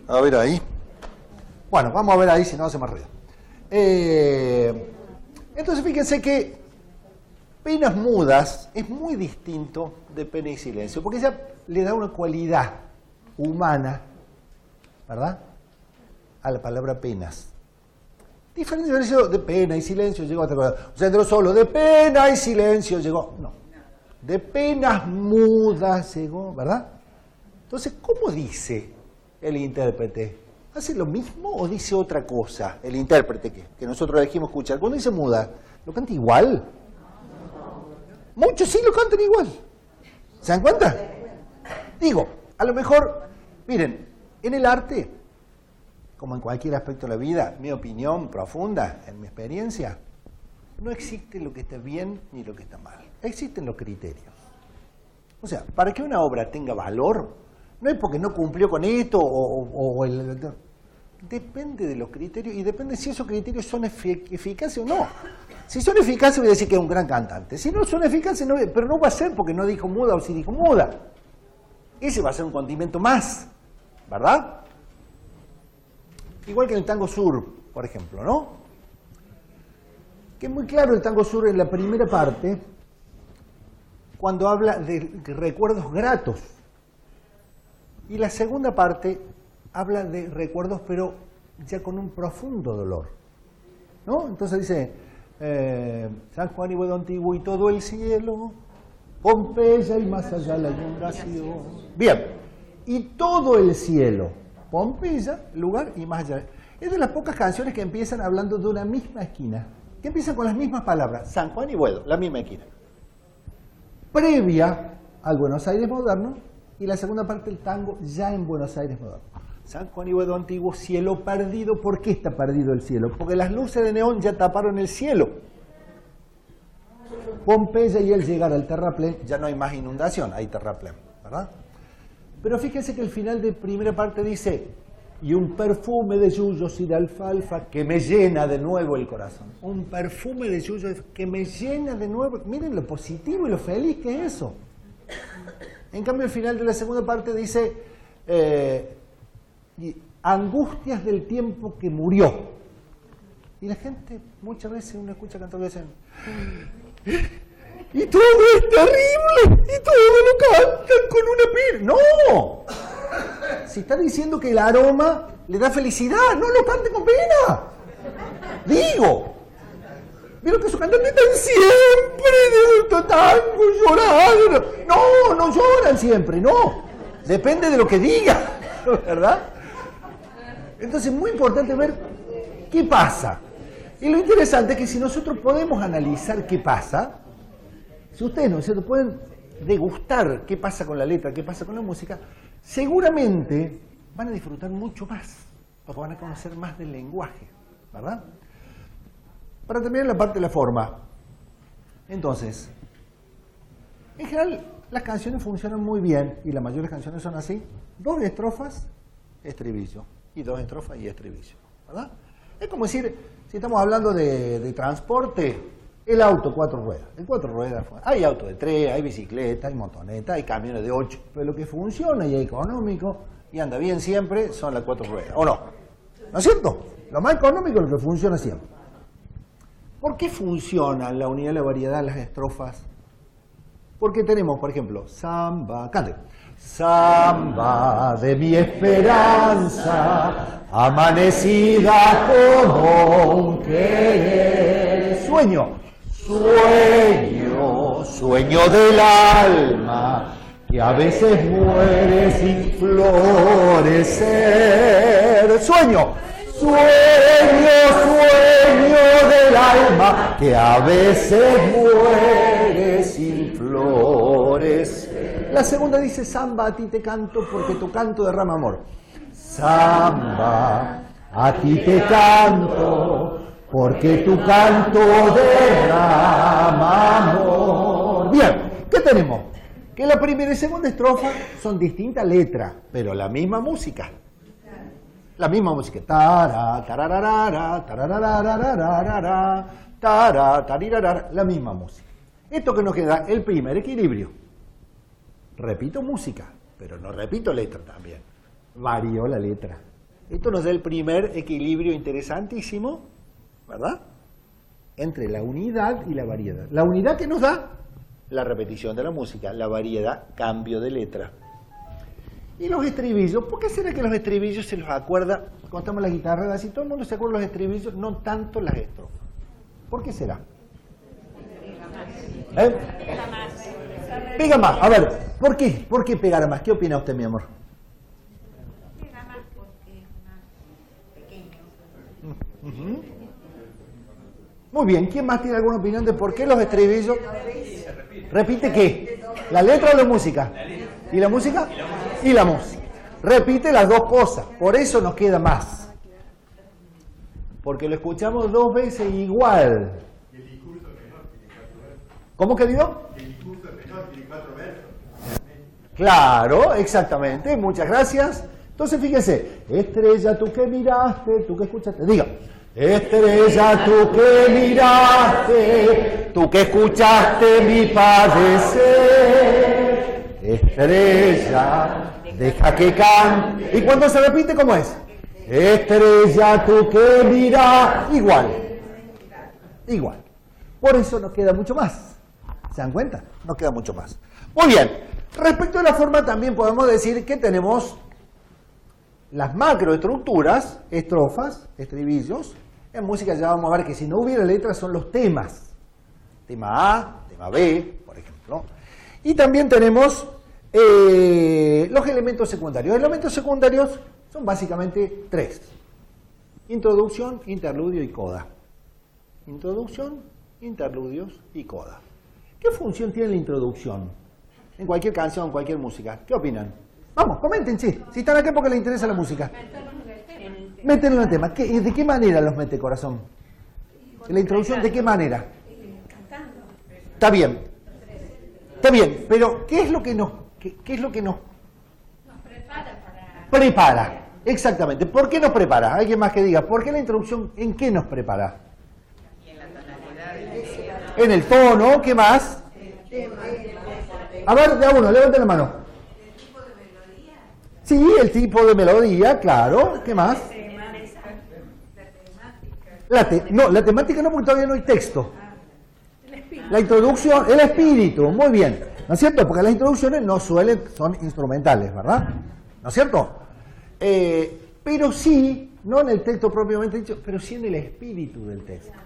A ver ahí. Bueno, vamos a ver ahí si no hace más ruido. Entonces fíjense que penas mudas es muy distinto de pena y silencio, porque ya le da una cualidad humana, ¿verdad?, a la palabra penas. Diferencia de pena y silencio llegó hasta el sendero solo de pena y silencio llegó. No. De penas mudas llegó, ¿verdad? Entonces, ¿cómo dice el intérprete? ¿Hace lo mismo o dice otra cosa el intérprete que nosotros elegimos escuchar? Cuando dice muda, ¿lo canta igual? Muchos sí lo cantan igual. ¿Se dan cuenta? Digo, a lo mejor, miren, en el arte, como en cualquier aspecto de la vida, mi opinión profunda, en mi experiencia, no existe lo que está bien ni lo que está mal. Existen los criterios. O sea, para que una obra tenga valor, no es porque no cumplió con esto depende de los criterios y depende si esos criterios son eficaces o no. Si son eficaces voy a decir que es un gran cantante. Si no son eficaces, no, pero no va a ser porque no dijo muda o si dijo muda. Ese va a ser un condimento más, ¿verdad? Igual que en el tango sur, por ejemplo, ¿no? Que es muy claro el tango sur en la primera parte, cuando habla de recuerdos gratos. Y la segunda parte habla de recuerdos, pero ya con un profundo dolor, ¿no? Entonces dice, San Juan y Boedo Antiguo y todo el cielo, Pompeya y más allá la inundación. Bien, y todo el cielo, Pompeya, lugar y más allá. Es de las pocas canciones que empiezan hablando de una misma esquina, que empiezan con las mismas palabras, San Juan y Boedo, la misma esquina. Previa al Buenos Aires moderno, y la segunda parte del tango ya en Buenos Aires moderno. San Juan y Boedo Antiguo, cielo perdido. ¿Por qué está perdido el cielo? Porque las luces de neón ya taparon el cielo. Pompeya y el llegar al terraplén, ya no hay más inundación, hay terraplén, ¿verdad? Pero fíjense que el final de primera parte dice, y un perfume de yuyos y de alfalfa que me llena de nuevo el corazón. Un perfume de yuyos que me llena de nuevo. Miren lo positivo y lo feliz que es eso. En cambio, el final de la segunda parte dice, angustias del tiempo que murió. Y la gente, muchas veces uno escucha cantar y dicen, y todo es terrible, y todo lo cantan con una pira. ¡No! Si está diciendo que el aroma le da felicidad, no lo cante con pena. Digo, vieron que sus cantantes están siempre de tango llorando. No, no lloran siempre, no. Depende de lo que diga, ¿verdad? Entonces es muy importante ver qué pasa. Y lo interesante es que si nosotros podemos analizar qué pasa, si ustedes, ¿no es cierto?, pueden degustar qué pasa con la letra, qué pasa con la música, seguramente van a disfrutar mucho más, porque van a conocer más del lenguaje, ¿verdad? Para terminar la parte de la forma, entonces, en general las canciones funcionan muy bien, y la mayoría de las canciones son así, 2 estrofas, estribillo, y 2 estrofas y estribillo, ¿verdad? Es como decir, si estamos hablando de transporte, el auto 4 ruedas. En 4 ruedas hay auto de 3, hay bicicleta, hay motoneta, hay camiones de 8. Pero lo que funciona y es económico y anda bien siempre son las 4 ruedas. ¿O no? ¿No es cierto? Lo más económico es lo que funciona siempre. ¿Por qué funciona la unidad y la variedad, las estrofas? Porque tenemos, por ejemplo, samba, cante. Samba de mi esperanza, amanecida como un querer. Sueño, sueño, sueño del alma, que a veces muere sin florecer. Sueño, sueño, sueño del alma, que a veces muere sin florecer. La segunda dice, samba, a ti te canto porque tu canto derrama amor. Samba, a ti te canto porque tu canto derrama amor. Bien, ¿qué tenemos? Que la primera y segunda estrofa son distintas letras, pero la misma música. La misma música. Tara, tararara, tararara, tara, tarirara, la misma música. Esto que nos queda, el primer equilibrio. Repito música, pero no repito letra también. Varió la letra. Esto nos da el primer equilibrio interesantísimo, ¿verdad? Entre la unidad y la variedad. La unidad que nos da la repetición de la música, la variedad, cambio de letra. Y los estribillos, ¿por qué será que los estribillos se los acuerda? Contamos la guitarra, así todo el mundo se acuerda de los estribillos, no tanto las estrofas. ¿Por qué será? Pega más. A ver, ¿por qué? ¿Por qué pegar más? ¿Qué opina usted, mi amor? Pega más porque es más pequeño. Muy bien, ¿quién más tiene alguna opinión de por qué los estribillos? ¿Repite qué? ¿La letra o la música? ¿Y la música? Y la música. Repite las dos cosas, por eso nos queda más. Porque lo escuchamos 2 veces igual. ¿Cómo, querido? Claro, exactamente, muchas gracias. Entonces fíjese, estrella tú que miraste, tú que escuchaste, diga, estrella tú que miraste, tú que escuchaste mi padecer, estrella, deja que cante. Y cuando se repite, ¿cómo es? Estrella tú que miraste, igual. Por eso nos queda mucho más. ¿Se dan cuenta? Nos queda mucho más. Muy bien. Respecto a la forma también podemos decir que tenemos las macroestructuras, estrofas, estribillos, En música ya vamos a ver que si no hubiera letras son los temas. Tema A, tema B, por ejemplo. Y también tenemos los elementos secundarios. Los elementos secundarios son básicamente 3. Introducción, interludio y coda. Introducción, interludios y coda. ¿Qué función tiene la introducción? En cualquier canción, en cualquier música. ¿Qué opinan? Vamos, comenten, sí. Si están acá porque les interesa la música. Métenlo en el tema. ¿De qué manera los mete, corazón? ¿En la introducción de qué manera? Cantando. Está bien. Está bien, pero ¿qué es lo que nos prepara? Exactamente. ¿Por qué nos prepara? Alguien más que diga, ¿por qué la introducción en qué nos prepara? En el tono, ¿qué más? A ver, de a uno, levanten la mano. ¿El tipo de melodía? Sí, el tipo de melodía, claro. ¿Qué más? La temática no, porque todavía no hay texto. La introducción, el espíritu, muy bien. ¿No es cierto? Porque las introducciones no son instrumentales, ¿verdad? ¿No es cierto? Pero sí, no en el texto propiamente dicho, pero sí en el espíritu del texto.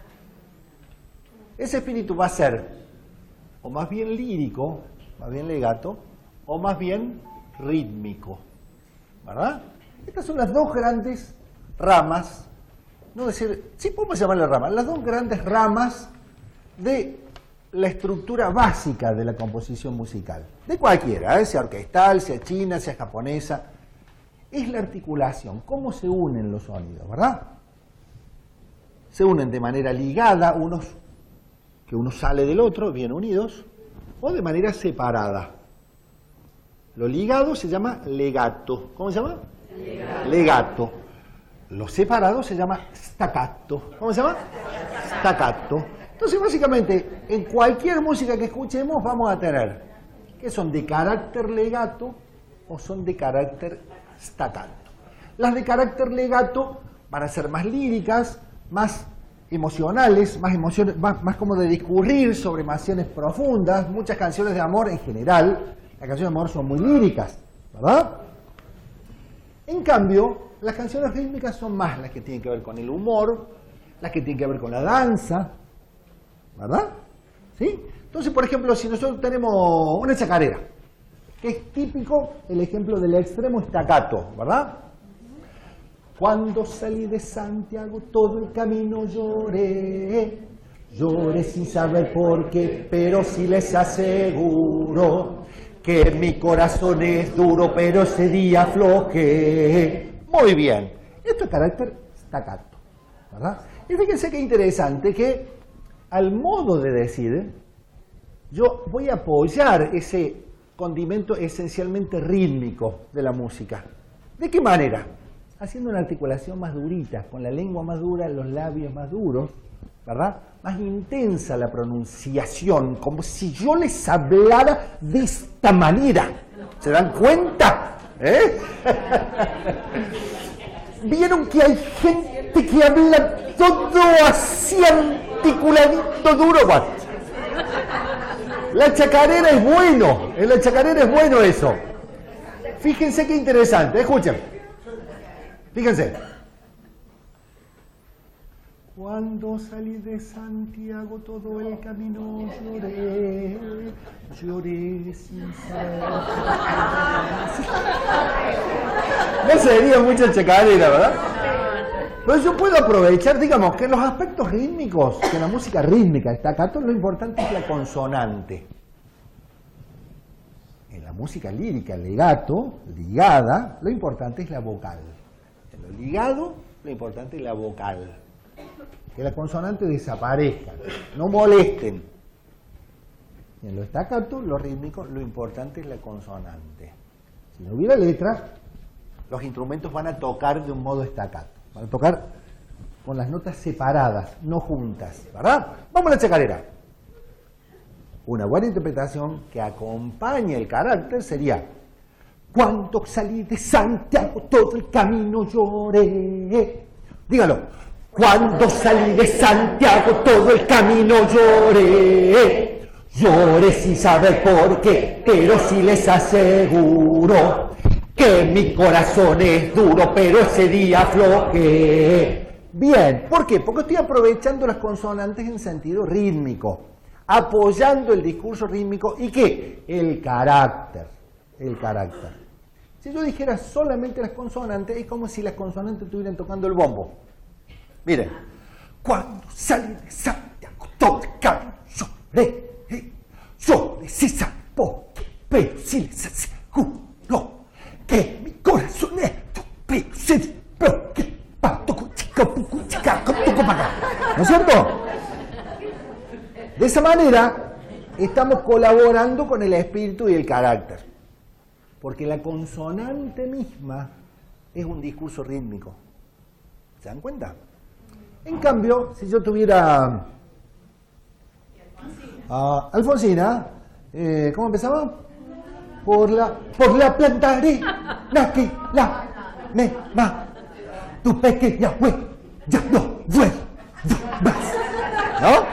Ese espíritu va a ser o más bien lírico, más bien legato, o más bien rítmico, ¿verdad? Estas son las dos grandes ramas, no decir, sí podemos llamarle ramas, las dos grandes ramas de la estructura básica de la composición musical, de cualquiera, sea orquestal, sea china, sea japonesa, es la articulación, cómo se unen los sonidos, ¿verdad? Se unen de manera ligada, que uno sale del otro, bien unidos, o de manera separada. Lo ligado se llama legato. ¿Cómo se llama? Legato. Lo separado se llama staccato. ¿Cómo se llama? Staccato. Entonces, básicamente, en cualquier música que escuchemos vamos a tener que son de carácter legato o son de carácter staccato. Las de carácter legato van a ser más líricas, más emocionales, más como de discurrir sobre emociones profundas. Muchas canciones de amor en general, las canciones de amor son muy líricas, ¿verdad? En cambio, las canciones rítmicas son más las que tienen que ver con el humor, las que tienen que ver con la danza, ¿verdad? ¿Sí? Entonces, por ejemplo, si nosotros tenemos una chacarera, que es típico el ejemplo del extremo staccato, ¿verdad? Cuando salí de Santiago todo el camino lloré, lloré sin saber por qué, pero sí les aseguro que mi corazón es duro, pero ese día aflojé. Muy bien, esto es carácter staccato, ¿verdad? Y fíjense qué interesante que al modo de decir, yo voy a apoyar ese condimento esencialmente rítmico de la música. ¿De qué manera? Haciendo una articulación más durita, con la lengua más dura, los labios más duros, ¿verdad? Más intensa la pronunciación, como si yo les hablara de esta manera. ¿Se dan cuenta? ¿Vieron que hay gente que habla todo así articuladito duro? Bueno, la chacarera es bueno, en la chacarera es bueno eso. Fíjense qué interesante, escuchen. Fíjense. Cuando salí de Santiago todo el camino lloré, lloré sin saber. No sería mucha chacarera, ¿verdad? Pero yo puedo aprovechar, digamos, que en los aspectos rítmicos, que en la música rítmica, staccato, lo importante es la consonante. En la música lírica, legato, ligada, lo importante es la vocal. En lo ligado, lo importante es la vocal. Que la consonante desaparezca, no molesten. Y en lo staccato, lo rítmico, lo importante es la consonante. Si no hubiera letra, los instrumentos van a tocar de un modo staccato. Van a tocar con las notas separadas, no juntas, ¿verdad? Vamos a la chacarera. Una buena interpretación que acompañe el carácter sería: cuando salí de Santiago todo el camino lloré. Dígalo. Cuando salí de Santiago todo el camino lloré. Lloré sin saber por qué, pero sí les aseguro que mi corazón es duro, pero ese día aflojé. Bien, ¿por qué? Porque estoy aprovechando las consonantes en sentido rítmico, apoyando el discurso rítmico. ¿Y qué? El carácter. El carácter. Si yo dijera solamente las consonantes, es como si las consonantes estuvieran tocando el bombo. Miren. Cuando sale de Santiago, todo cambio, yo le cisa, pero si les aseguro que mi corazón es tu pero si pero que ¿no es cierto? De esa manera estamos colaborando con el espíritu y el carácter, porque la consonante misma es un discurso rítmico. ¿Se dan cuenta? En cambio, si yo tuviera Alfonsina, ¿cómo empezaba? Por la plantarina que la me ma tu pequeña huella no vuelve más. ¿No?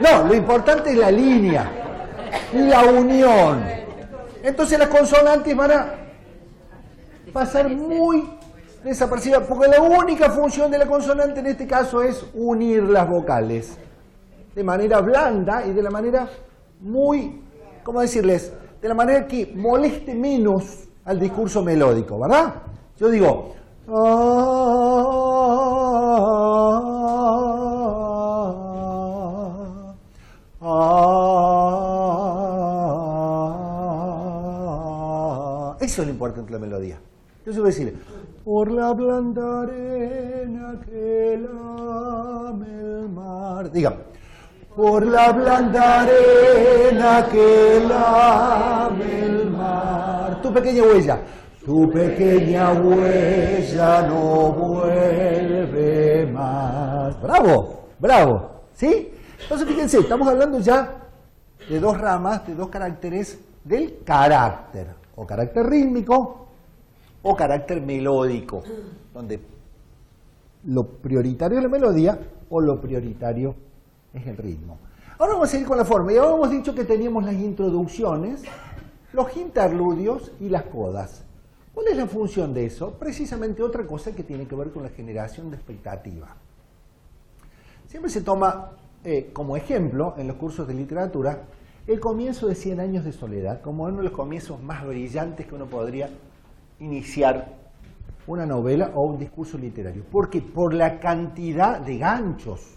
No, lo importante es la línea, la unión. Entonces las consonantes van a pasar muy desaparecida, porque la única función de la consonante en este caso es unir las vocales de manera blanda y de la manera muy, ¿cómo decirles? De la manera que moleste menos al discurso melódico, ¿verdad? Yo digo eso es lo importante de la melodía. Yo se voy a decir por la blanda arena que lame el mar. Dígame. Por la blanda arena que lame el mar. Tu pequeña huella. Tu pequeña huella no vuelve más. ¡Bravo! ¡Bravo! ¿Sí? Entonces fíjense, estamos hablando ya de dos ramas, de dos caracteres del carácter. O carácter rítmico o carácter melódico, donde lo prioritario es la melodía o lo prioritario es el ritmo. Ahora vamos a seguir con la forma. Ya habíamos dicho que teníamos las introducciones, los interludios y las codas. ¿Cuál es la función de eso? Precisamente otra cosa que tiene que ver con la generación de expectativa. Siempre se toma como ejemplo en los cursos de literatura el comienzo de 100 años de soledad como uno de los comienzos más brillantes que uno podría iniciar una novela o un discurso literario. ¿Por qué? Por la cantidad de ganchos,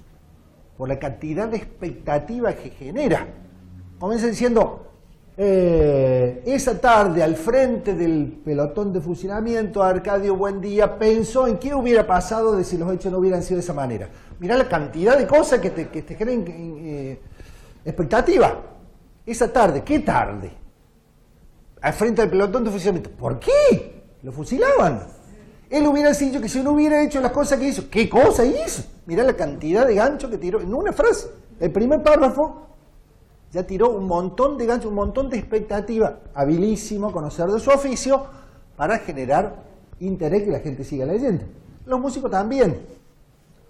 por la cantidad de expectativa que genera. Comienza diciendo, esa tarde al frente del pelotón de fusilamiento, Arcadio Buendía pensó en qué hubiera pasado de si los hechos no hubieran sido de esa manera. Mirá la cantidad de cosas que te generan expectativa. Esa tarde, ¿qué tarde? Al frente del pelotón de fusilamiento. ¿Por qué? Lo fusilaban. Él hubiera dicho que si no hubiera hecho las cosas que hizo. ¿Qué cosa hizo? Mirá la cantidad de ganchos que tiró en una frase. El primer párrafo ya tiró un montón de ganchos, un montón de expectativa. Habilísimo, conocedor de su oficio, para generar interés que la gente siga leyendo. Los músicos también.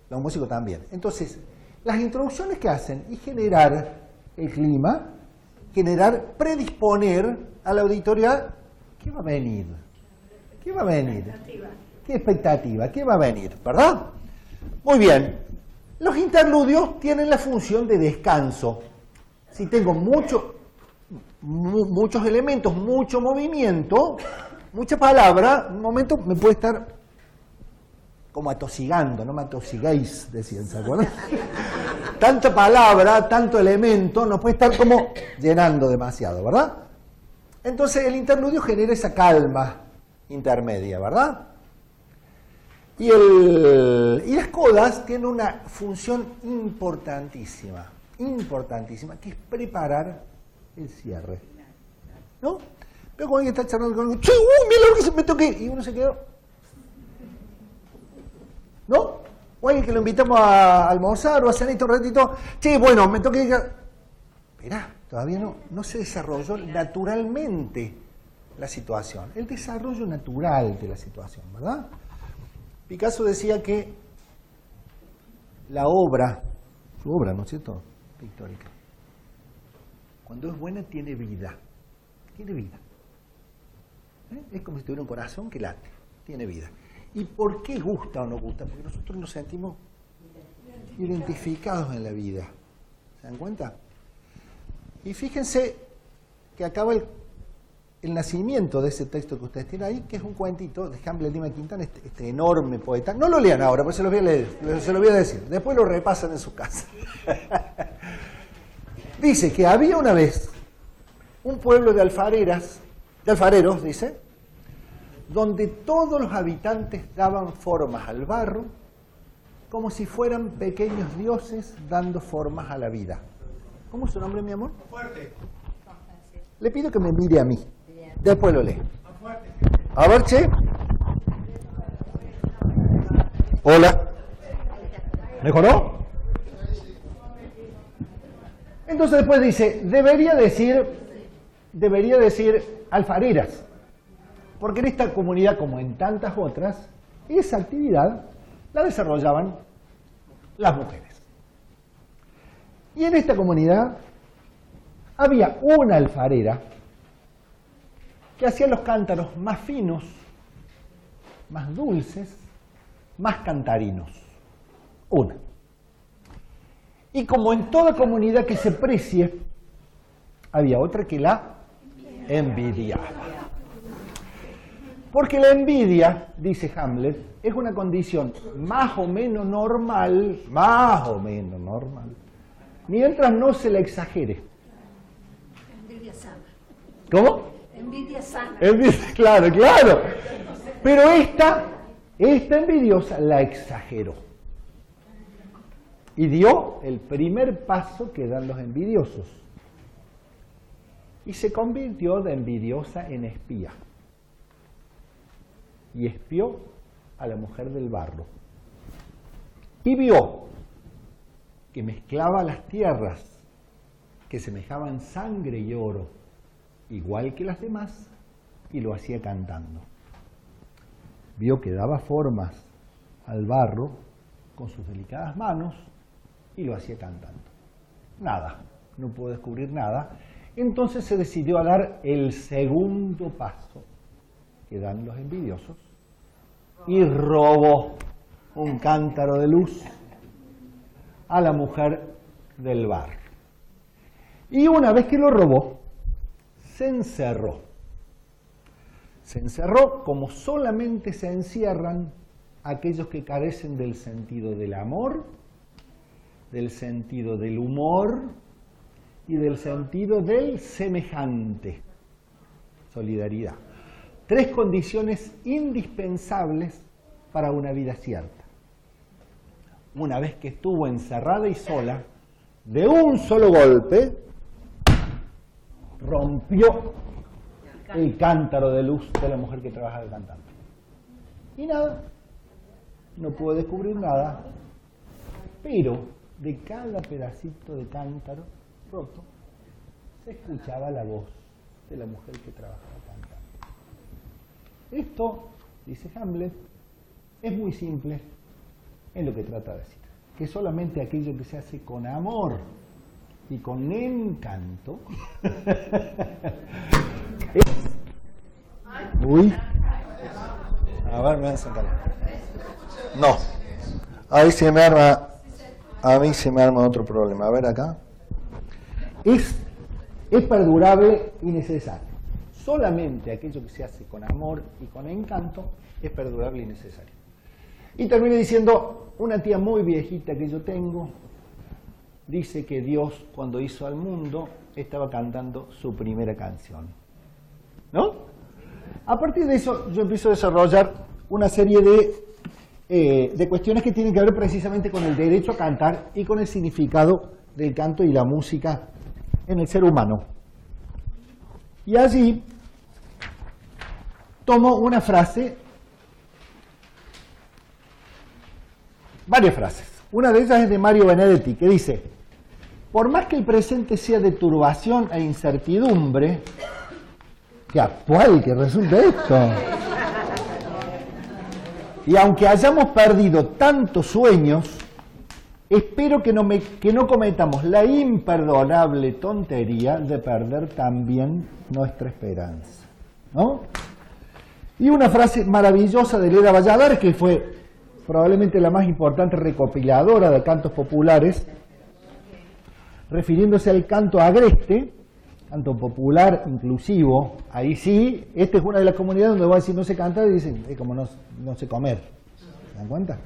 Los músicos también. Entonces, las introducciones que hacen y generar el clima, predisponer a la auditoría, ¿qué va a venir? ¿Qué va a venir? ¿Qué expectativa? ¿Qué va a venir? ¿Verdad? Muy bien. Los interludios tienen la función de descanso. Si tengo muchos elementos, mucho movimiento, mucha palabra, un momento me puede estar como atosigando, no me atosigáis, decían, ¿se acuerdan? Tanta palabra, tanto elemento, nos puede estar como llenando demasiado, ¿verdad? Entonces el interludio genera esa calma intermedia, ¿verdad? Y las codas tienen una función importantísima, que es preparar el cierre. ¿No? Pero cuando alguien está charlando con alguien, ¡che, mira lo que se me toqué! Y uno se quedó. ¿No? O alguien que lo invitamos a almorzar o a cenar un ratito, che, bueno, me toqué. Esperá, todavía no se desarrolló naturalmente la situación. El desarrollo natural de la situación, ¿verdad? Picasso decía que la obra, su obra, ¿no es cierto?, pictórica, cuando es buena tiene vida. Tiene vida. Es como si tuviera un corazón que late, tiene vida. ¿Y por qué gusta o no gusta? Porque nosotros nos sentimos identificados en la vida. ¿Se dan cuenta? Y fíjense que acaba el nacimiento de ese texto que ustedes tienen ahí, que es un cuentito de Hamlet Lima Quintana, este enorme poeta. No lo lean ahora, pero se los voy a leer, se los voy a decir. Después lo repasan en su casa. Dice que había una vez un pueblo de alfareros, dice, donde todos los habitantes daban formas al barro, como si fueran pequeños dioses dando formas a la vida. ¿Cómo es su nombre, mi amor? Fuerte. Le pido que me mire a mí. Después lo lee. A ver, che. Hola. ¿Mejoró? Entonces después dice, debería decir alfareras. Porque en esta comunidad, como en tantas otras, esa actividad la desarrollaban las mujeres. Y en esta comunidad había una alfarera que hacía los cántaros más finos, más dulces, más cantarinos. Una. Y como en toda comunidad que se precie, había otra que la envidiaba. Porque la envidia, dice Hamlet, es una condición más o menos normal, mientras no se la exagere. Envidia sana. ¿Cómo? Envidia sana. Claro. Pero esta envidiosa la exageró. Y dio el primer paso que dan los envidiosos. Y se convirtió de envidiosa en espía. Y espió a la mujer del barro. Y vio que mezclaba las tierras que semejaban sangre y oro, igual que las demás, y lo hacía cantando. Vio que daba formas al barro con sus delicadas manos y lo hacía cantando. Nada, no pudo descubrir nada. Entonces se decidió a dar el segundo paso que dan los envidiosos y robó un cántaro de luz a la mujer del barro. Y una vez que lo robó, se encerró. Se encerró como solamente se encierran aquellos que carecen del sentido del amor, del sentido del humor y del sentido del semejante. Solidaridad. 3 condiciones indispensables para una vida cierta. Una vez que estuvo encerrada y sola, de un solo golpe, rompió el cántaro de luz de la mujer que trabajaba cantando. Y nada, no pudo descubrir nada, pero de cada pedacito de cántaro roto, se escuchaba la voz de la mujer que trabajaba cantando. Esto, dice Hamlet, es muy simple en lo que trata de decir, que solamente aquello que se hace con amor y con encanto Uy. A ver, me voy a sentar. No. Ahí se me arma. A mí se me arma otro problema. A ver acá. Es perdurable y necesario. Solamente aquello que se hace con amor y con encanto es perdurable y necesario. Y termino diciendo, una tía muy viejita que yo tengo, dice que Dios, cuando hizo al mundo, estaba cantando su primera canción. ¿No? A partir de eso, yo empiezo a desarrollar una serie de cuestiones que tienen que ver precisamente con el derecho a cantar y con el significado del canto y la música en el ser humano. Y allí tomo una frase, varias frases. Una de ellas es de Mario Benedetti, que dice: por más que el presente sea de turbación e incertidumbre, qué actual que resulta esto. Y aunque hayamos perdido tantos sueños, espero que no cometamos la imperdonable tontería de perder también nuestra esperanza. ¿No? Y una frase maravillosa de Leda Valladares, que fue probablemente la más importante recopiladora de cantos populares, refiriéndose al canto agreste, canto popular inclusivo. Ahí sí, esta es una de las comunidades donde va a decir no se canta y dicen, es como no sé comer. ¿Se dan cuenta?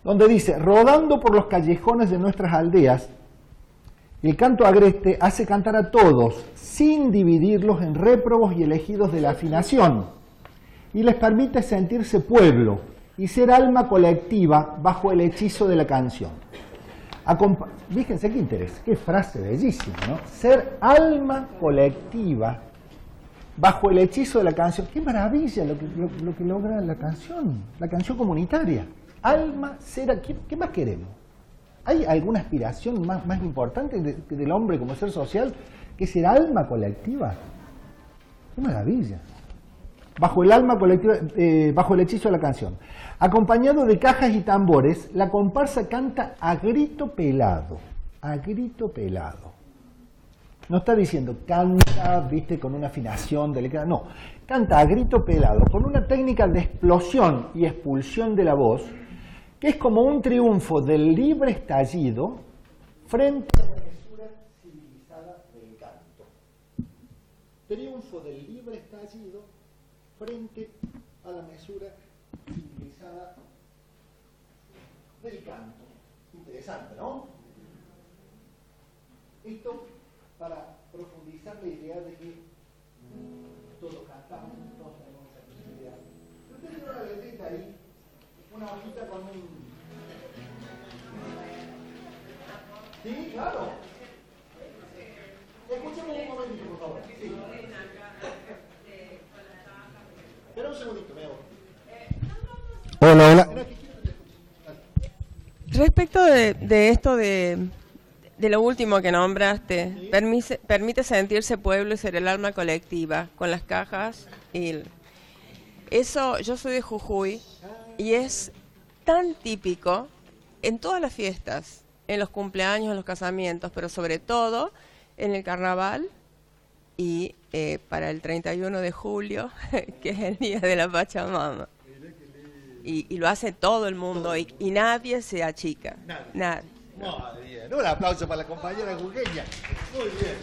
Donde dice, rodando por los callejones de nuestras aldeas, el canto agreste hace cantar a todos, sin dividirlos en réprobos y elegidos de la afinación, y les permite sentirse pueblo y ser alma colectiva bajo el hechizo de la canción. Fíjense qué interés, qué frase bellísima, ¿no? Ser alma colectiva bajo el hechizo de la canción. Qué maravilla lo que logra la canción comunitaria. Alma, ser, ¿qué más queremos? ¿Hay alguna aspiración más importante del hombre como ser social que ser alma colectiva? ¡Qué maravilla! Bajo el alma colectiva, bajo el hechizo de la canción. Acompañado de cajas y tambores, la comparsa canta a grito pelado. A grito pelado. No está diciendo canta, viste, con una afinación delicada. No, canta a grito pelado, con una técnica de explosión y expulsión de la voz, que es como un triunfo del libre estallido frente a la mesura civilizada del canto. Triunfo del libre estallido frente a la mesura civilizada del canto. Interesante, ¿no? Esto para profundizar la idea de que todos cantamos, todos tenemos esa posibilidad. Usted tiene una letrita ahí, una hojita con un... Sí, claro. Escuchemos un momentito, por favor. Sí. Espera un segundito, me hago. Hola, hola. Respecto de esto de lo último que nombraste, ¿sí? Permite sentirse pueblo y ser el alma colectiva, con las cajas y... Eso, yo soy de Jujuy y es tan típico en todas las fiestas, en los cumpleaños, en los casamientos, pero sobre todo en el carnaval y para el 31 de julio, que es el día de la Pachamama. Y lo hace todo el mundo y nadie se achica. Nadie. Muy bien. Un aplauso para la compañera jujeña. Muy bien.